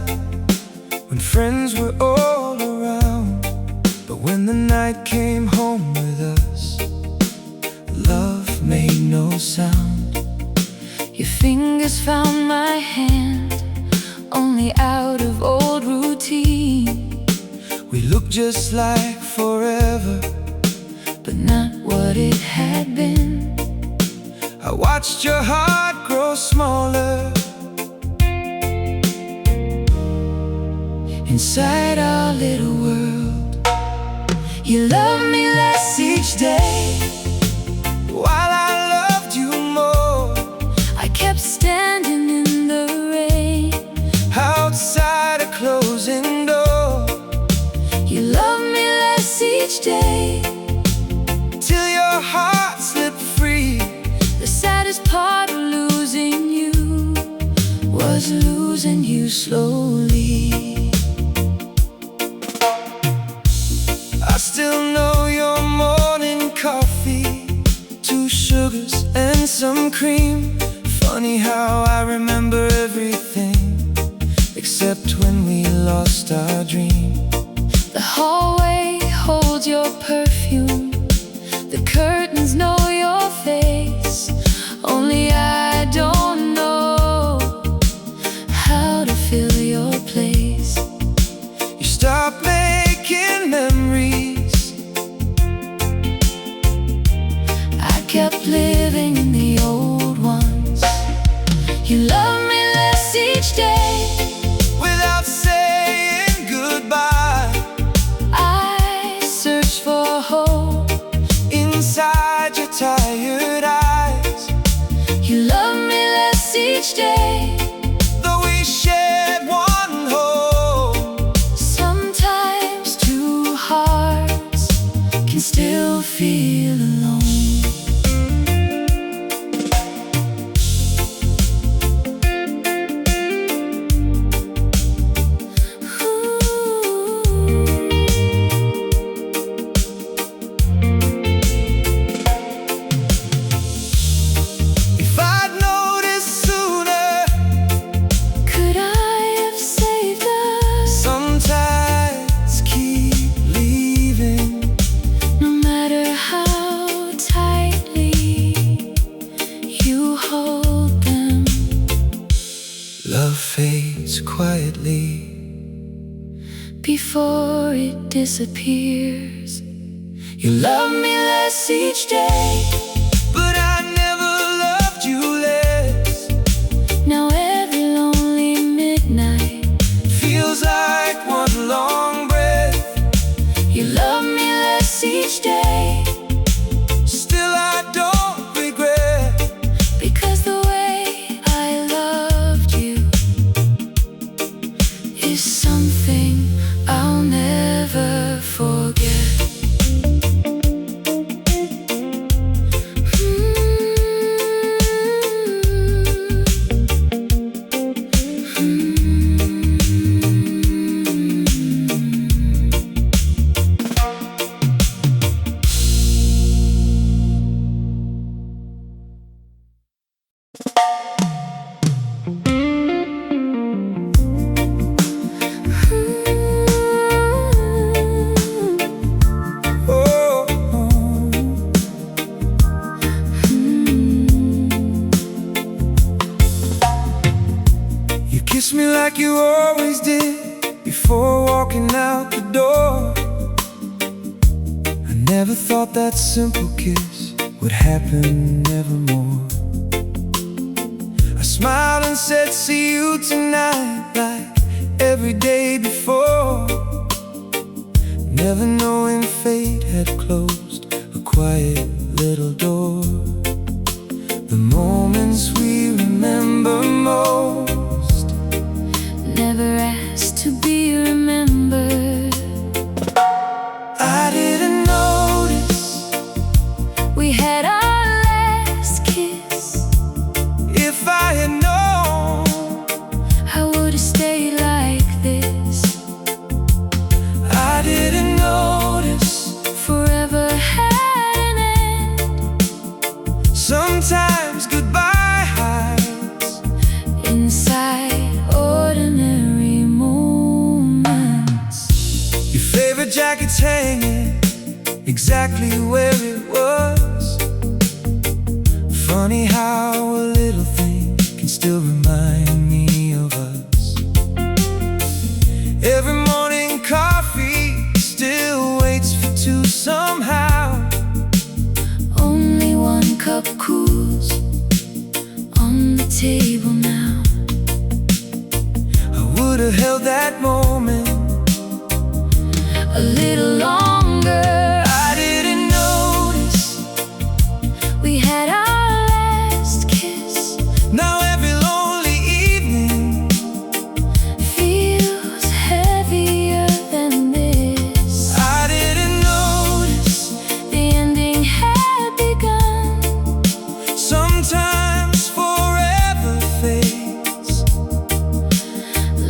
when friends were all around. But when the night came home with us, love made no sound. Your fingers found my hand, only out of old routine. We looked just like forever, But not what it had been. I watched your heart grow smaller Inside our little world, you loved me less each day. while I loved you more. I kept standing in the rain. Outside a closing door, You loved me less each day, till your heart slipped free. the saddest part of losing you was losing you slowly. I still know your morning coffee, 2 sugars and some cream. Funny how I remember everything except when we lost our dream. The hallway holds your perfume, the curtains know your face. Only I don't know how to fill your place. You stopped making memories. I kept living in the old ones. You love me less each day. Without saying goodbye, I search for hope inside your tired eyes. You love me less each day. Though we shared one home, Sometimes two hearts can still feel alone. if I'd noticed fades quietly before it disappears. You love me less each day, but I never loved you less. Now every lonely midnight feels like one long breath. you love me less each day, still I don't regret, because the way I loved you is something I'll never forget. Kiss me like you always did before walking out the door. I never thought that simple kiss would happen evermore. I smiled and said, see you tonight, like every day before, never knowing fate had closed a quiet little door. The moments we remember most, never asked to be remembered. I didn't notice We had our last kiss. if I had known I would've stayed like this. I didn't notice Forever had an end. sometimes goodbye hides Inside ordinary moments. your favorite jacket's hanging exactly where it was. Funny how a little thing can still remind me of us. Every morning coffee still waits for two somehow. Only one cup cools on the table now. I would have held that moment A little longer. I didn't notice. We had our last kiss. Now every lonely evening Feels heavier than this. I didn't notice. The ending had begun. Sometimes forever fades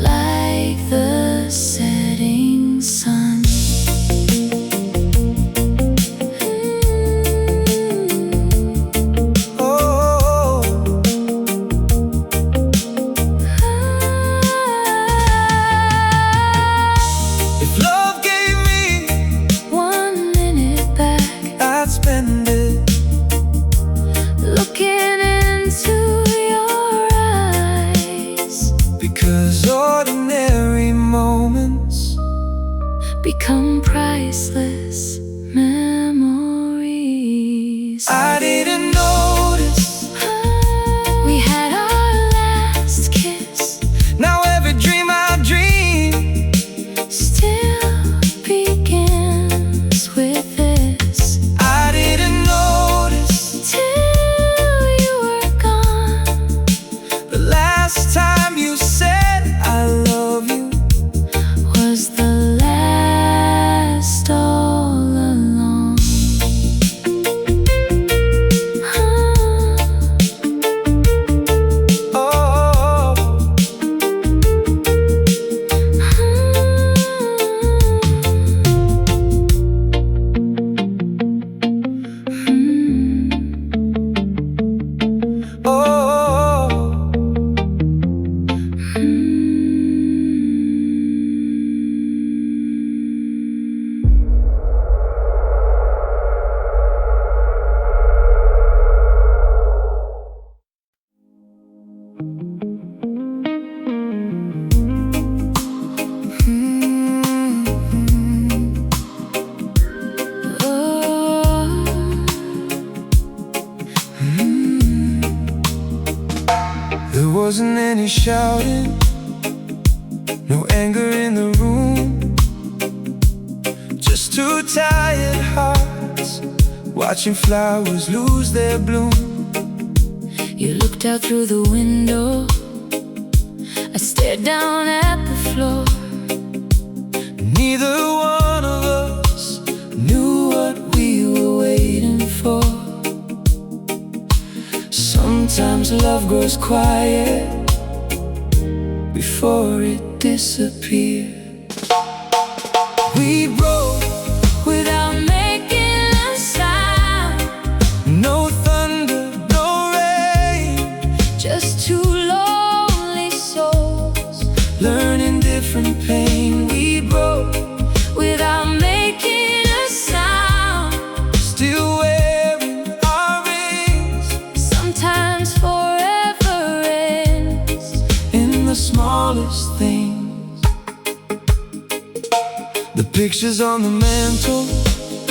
Like the setting sun. oh. If love gave me 1 minute back, I'd spend it looking into your eyes, because ordinary moments become priceless memories. I didn't notice. We had our last kiss. Now every dream I dream Still begins with this. I didn't notice. Till you were gone, The last time you said I love you was the last of wasn't any shouting, no anger in the room, just two tired hearts watching flowers lose their bloom. You looked out through the window, I stared down at the floor. Neither one of us knew what we were waiting for. Sometimes love grows quiet before it disappears. We broke Without making a sound, no thunder, no rain, just two lonely souls learning different pain. We broke without making a sound. still wearing our rings. Sometimes forever ends In the smallest things. The pictures on the mantle,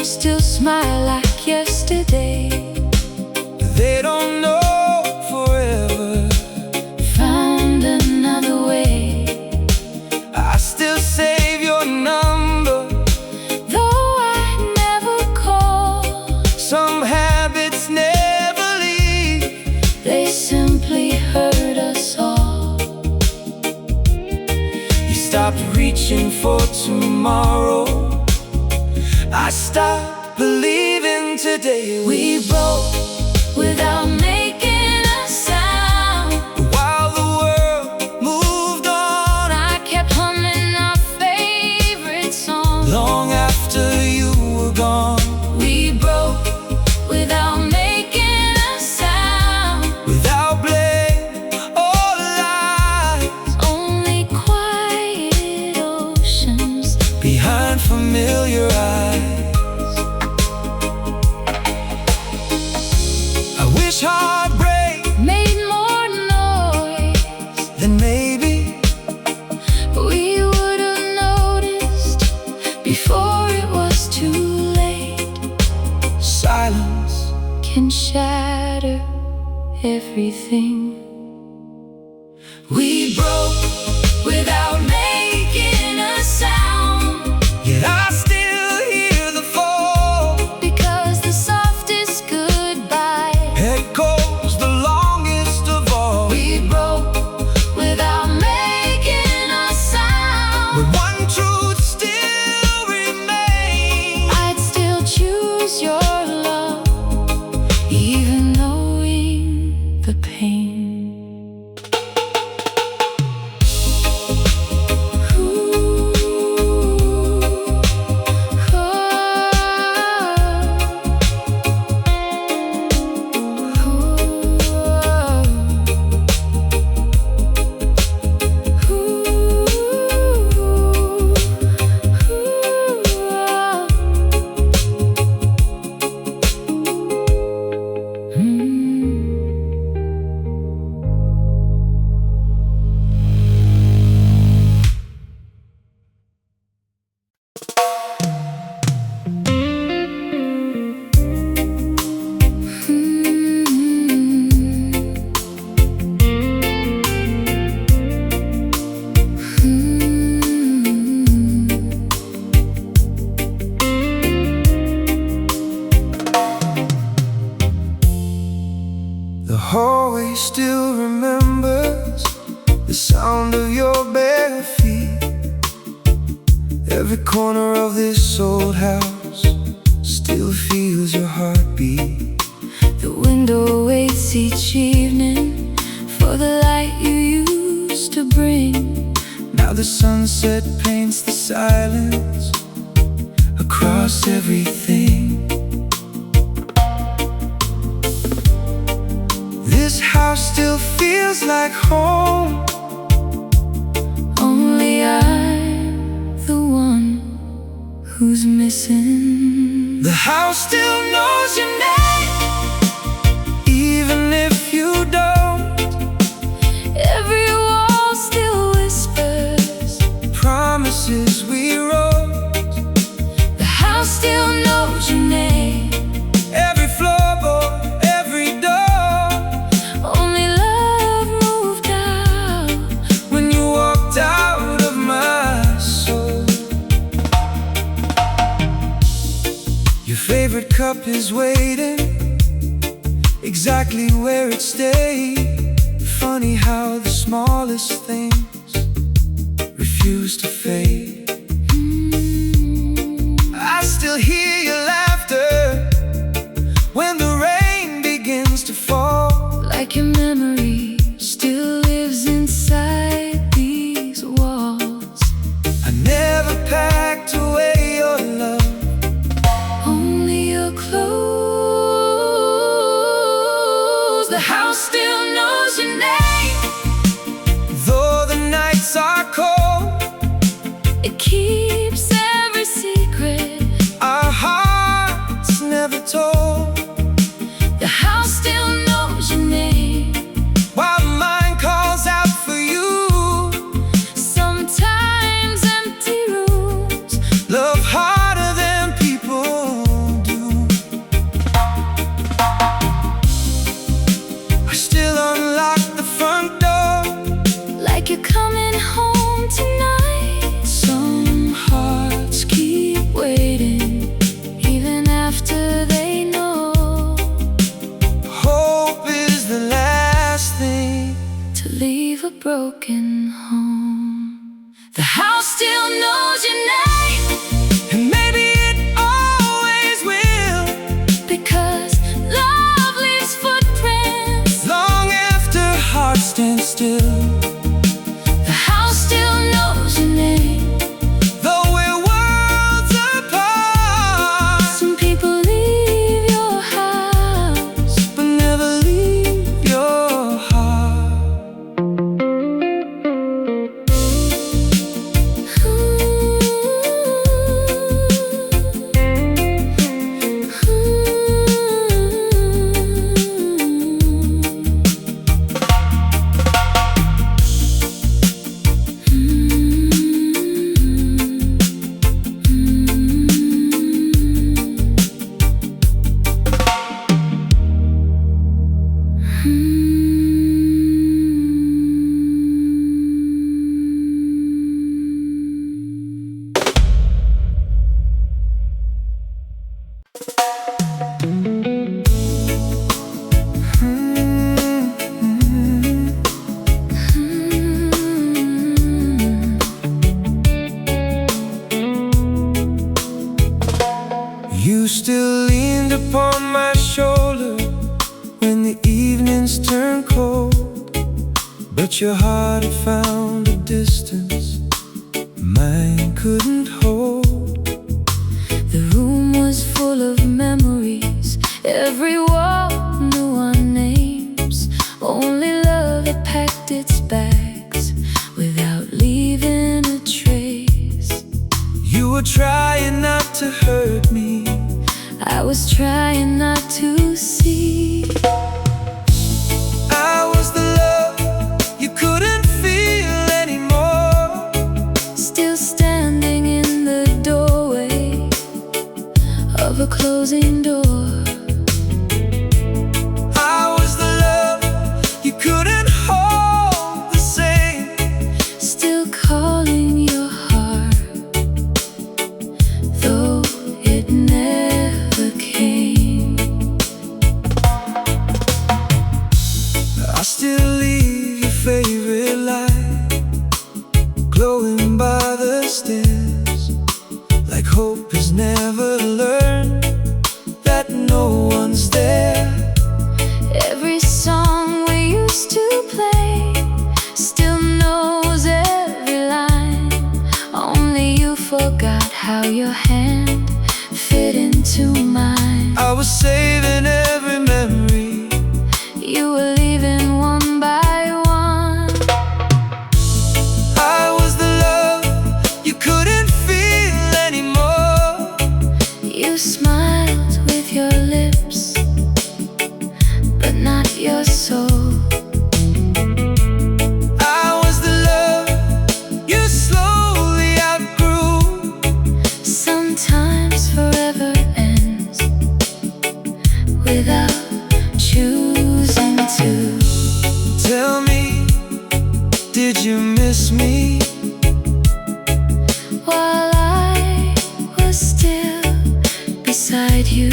still smile like yesterday. they don't know forever. Found another way, I still save your number. though I never call. Some habits never leave. They simply hurt us all. You stopped reaching for tomorrow, I stopped believing today. We broke without making a sound. While the world moved on, I kept humming our favorite song. long after you were gone. We broke without making a sound. Without blame or lies, Only quiet oceans. behind familiar eyes. I wish heartbreak, Made more noise. then maybe We would have noticed before it was too late. silence. Can shatter everything. We broke Without making a sound, yet I still hear the fall. because the softest goodbye. Echoes the longest of all. We broke without making a sound. But one truth still remains. I'd still choose your love, even knowing the pain. The hallway still remembers the sound of your bare feet. Every corner of this old house still feels your heartbeat. The window waits each evening for the light you used to bring. Now the sunset paints the silence across everything. This house still feels like home. Only I'm the one who's missing. The house still knows your name, even if you don't. Every wall still whispers Promises we wrote. the house still knows your name. Every floorboard, every door. Only love moved cup is waiting exactly where it stayed. Funny how the smallest things refuse to fade. I still hear your laughter when the rain begins to fall. Like your memory still lives inside these walls. I never packed away your love, Only your clothes. The house still knows your name. though the nights are cold. It keeps every secret Our hearts never told. the house still knows your name. While mine calls out for you, Sometimes empty rooms love harder than people do. I still unlock the front door, like you're coming home tonight. some Hearts keep waiting even after they know hope is the last thing to leave a broken home. The house still knows your name, and maybe it always will, because love leaves footprints. long after hearts stand still. The house still knows your name. Though we're worlds apart, Some people leave your house, but never leave your heart. You still leaned upon my shoulder when the evenings turned cold, but your heart had found a distance mine couldn't hold. The room was full of memories. Every wall knew our names. Only love had packed its bags without leaving a trace. You were trying not to hurt me, I was trying not to see. I was the love you couldn't feel anymore. Still standing in the doorway of a closing door. I was the love you couldn't hold the same. Still calling your heart, though it never came. I still leave your favorite light glowing by the stairs, like hope has never learned that no one's there. Every song we used to play still knows every line. Only you forgot how your hand fit into mine. I was saving every memory, You were leaving one by one. I was the love you couldn't feel anymore. You smiled with your lips, but not your soul. I was the love you slowly outgrew. Sometimes forever ends without choosing to. Tell me, did you miss me? While I was still beside you.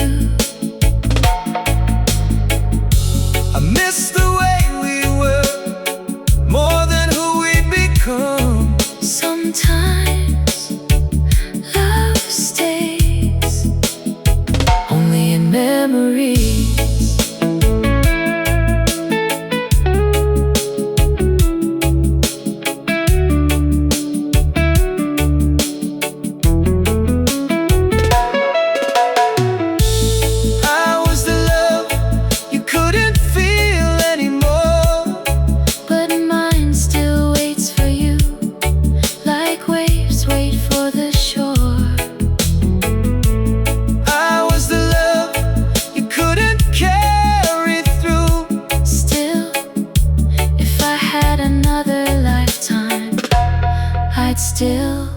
still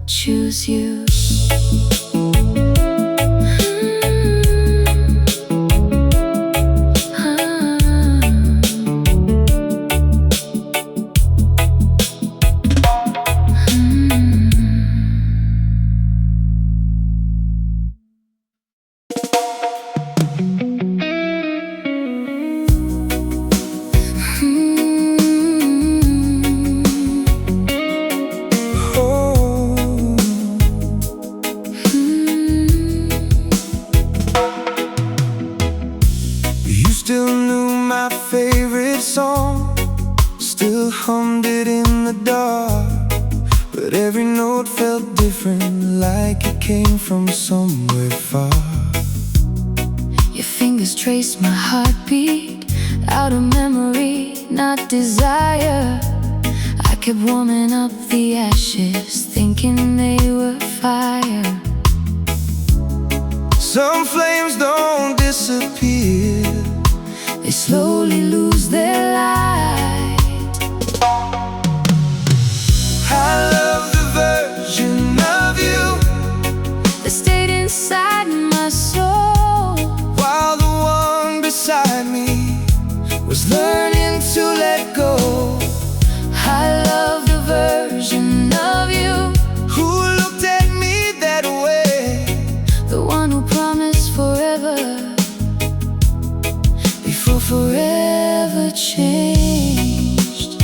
choose you. Still knew my favorite song, still hummed it in the dark, but every note felt different, like it came from somewhere far. Your fingers traced my heartbeat, out of memory, not desire. I kept warming up the ashes, thinking they were fire. Some flames don't disappear, they slowly lose their light. I love the version of you that stayed inside my soul, while the one beside me was learning to let go. I love the version of you who looked at me that way, the one who promised forever before forever changed.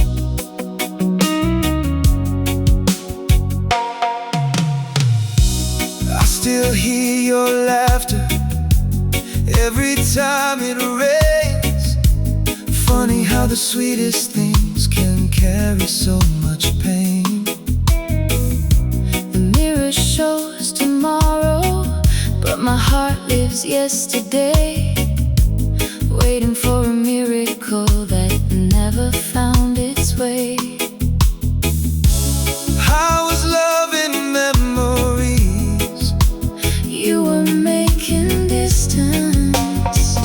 I still hear your laughter every time it rains. Funny how the sweetest things can carry so much pain. The mirror shows tomorrow, but my heart lives yesterday, waiting for a miracle that never found its way. I was loving memories, you were making distance.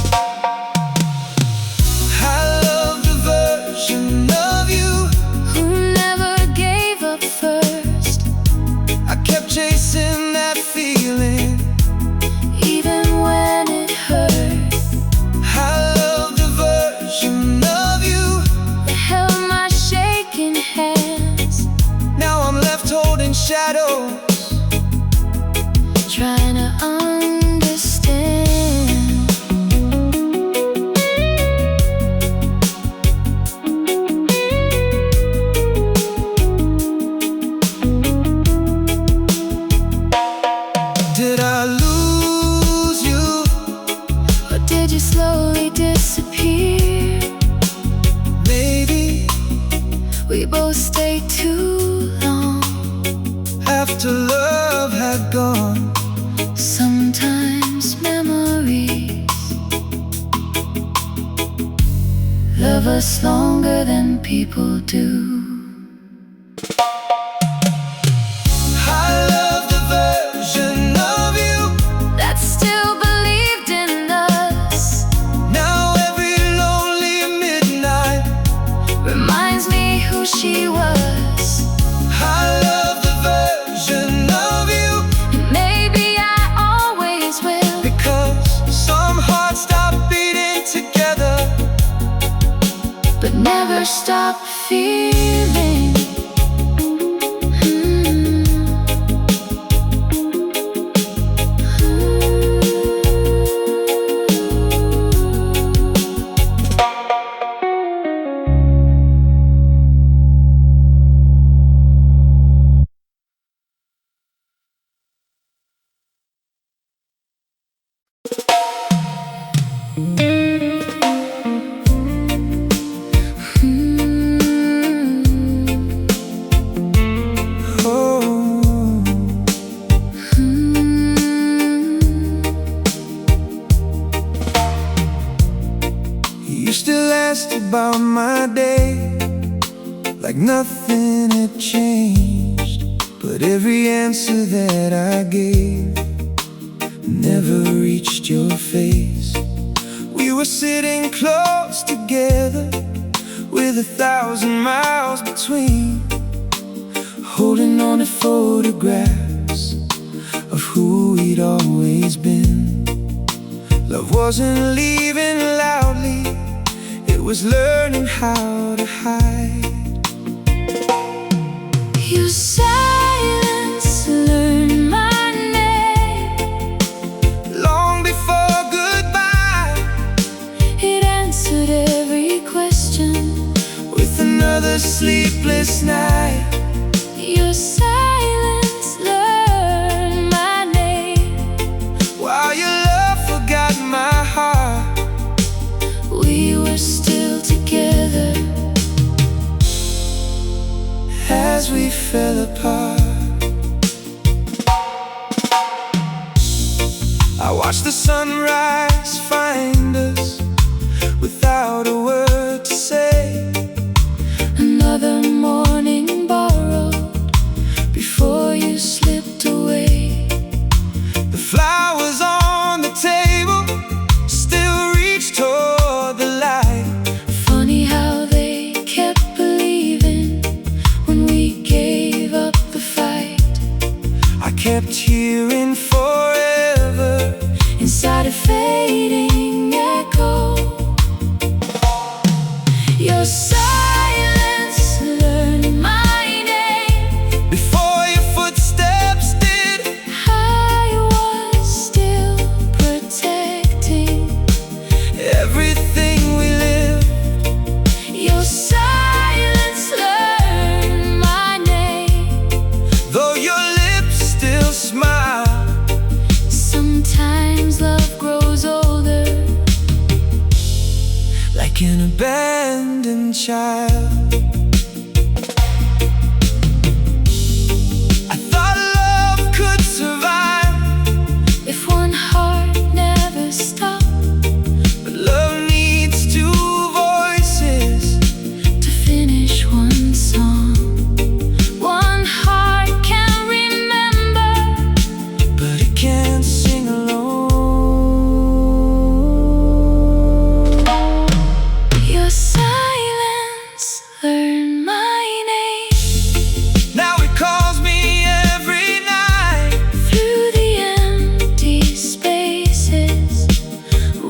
I love the version of you who never gave up first. I kept chasing that feeling, even when it hurt. I love the version of you that held my shaking hands. Now I'm left holding shadows, trying to understand. Did I lose you, or did you slowly disappear? Maybe we both stayed too long after love had gone. Sometimes memories love us longer than people do. I love the version of you that still believed in us. Now every lonely midnight reminds me who she was. I love the version of you, and maybe I always will, because some hearts stop beating together but never stop feeling. You still asked about my day, like nothing had changed. But every answer that I gave never reached your face. We were sitting close together with 1,000 miles between, holding on to photographs of who we'd always been. Love wasn't leaving loudly, it was learning how to hide. Your silence learned my name. Long before goodbye, It answered every question. with another sleepless night. Your silence learned my name. While your love forgot my heart, We were still together as we fell apart. I watched the sunrise find us without a word to say. Another morning borrowed before you slipped away. The flowers on the table still reach toward the light. Funny how they kept believing when we gave up the fight. I kept hearing forever Inside a fading echo, your silence learned my name. before your footsteps did. I was still protecting Everything we lived, your silence learned my name. though your lips still smile. Sometimes love grows older, Like an abandoned child. I thought love could survive, if one heart never stopped but love needs two voices. to finish one song. One heart can remember, But it can't sing alone. your silence learned my name. Now it calls me every night. Through the empty spaces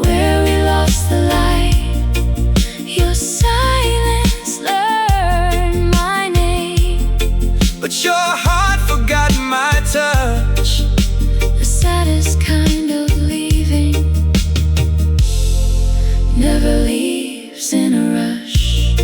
where we lost the light, your silence learned my name. But your heart forgot my touch. The saddest kind of leaving never leaves in a rush.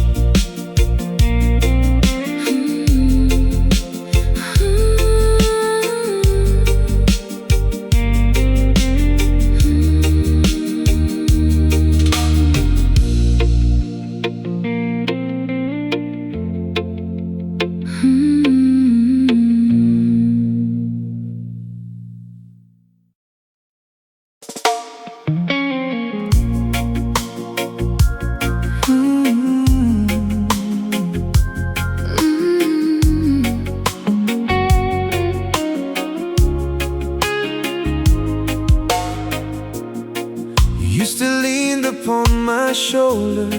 You used to lean upon my shoulder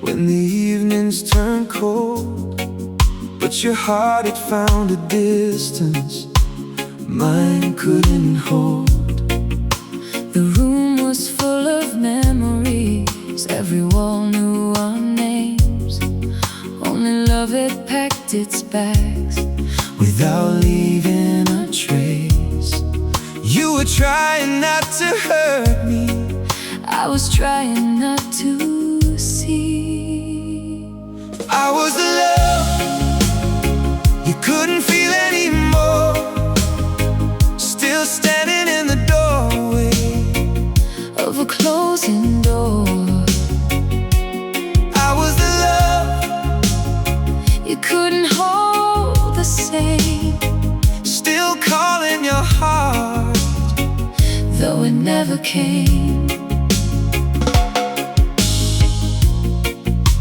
when the evenings turned cold. But your heart had found a distance mine couldn't hold. The room was full of memories, every wall knew our names. Only love had packed its bags Without leaving a trace. You were trying not to hurt me. I was trying not to see. I was the love you couldn't feel anymore, still standing in the doorway Of a closing door, I was the love you couldn't hold the same, still calling your heart, though it never came.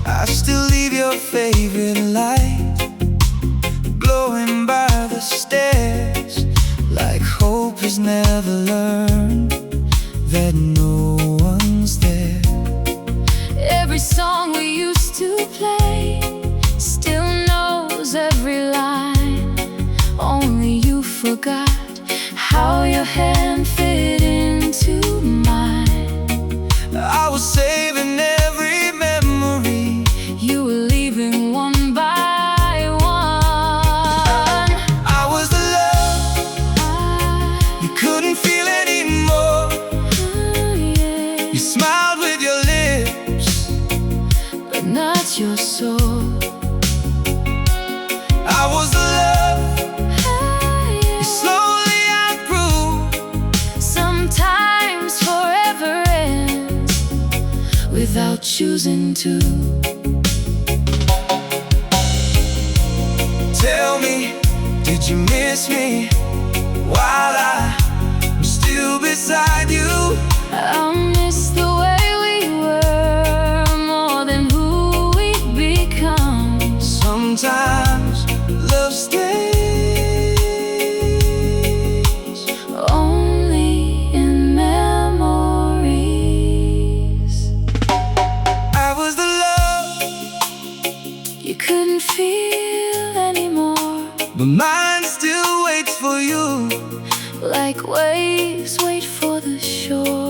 I still leave your favorite light glowing by the stairs, like hope has never learned that no one's there. Every song we used to play still knows every line. without choosing to. Tell me, did you miss me while I'm still beside you? I miss the way we were more than who we've become. Sometimes love stays only in memories. I was the love You couldn't feel anymore, but mine still waits for you, like waves wait for the shore.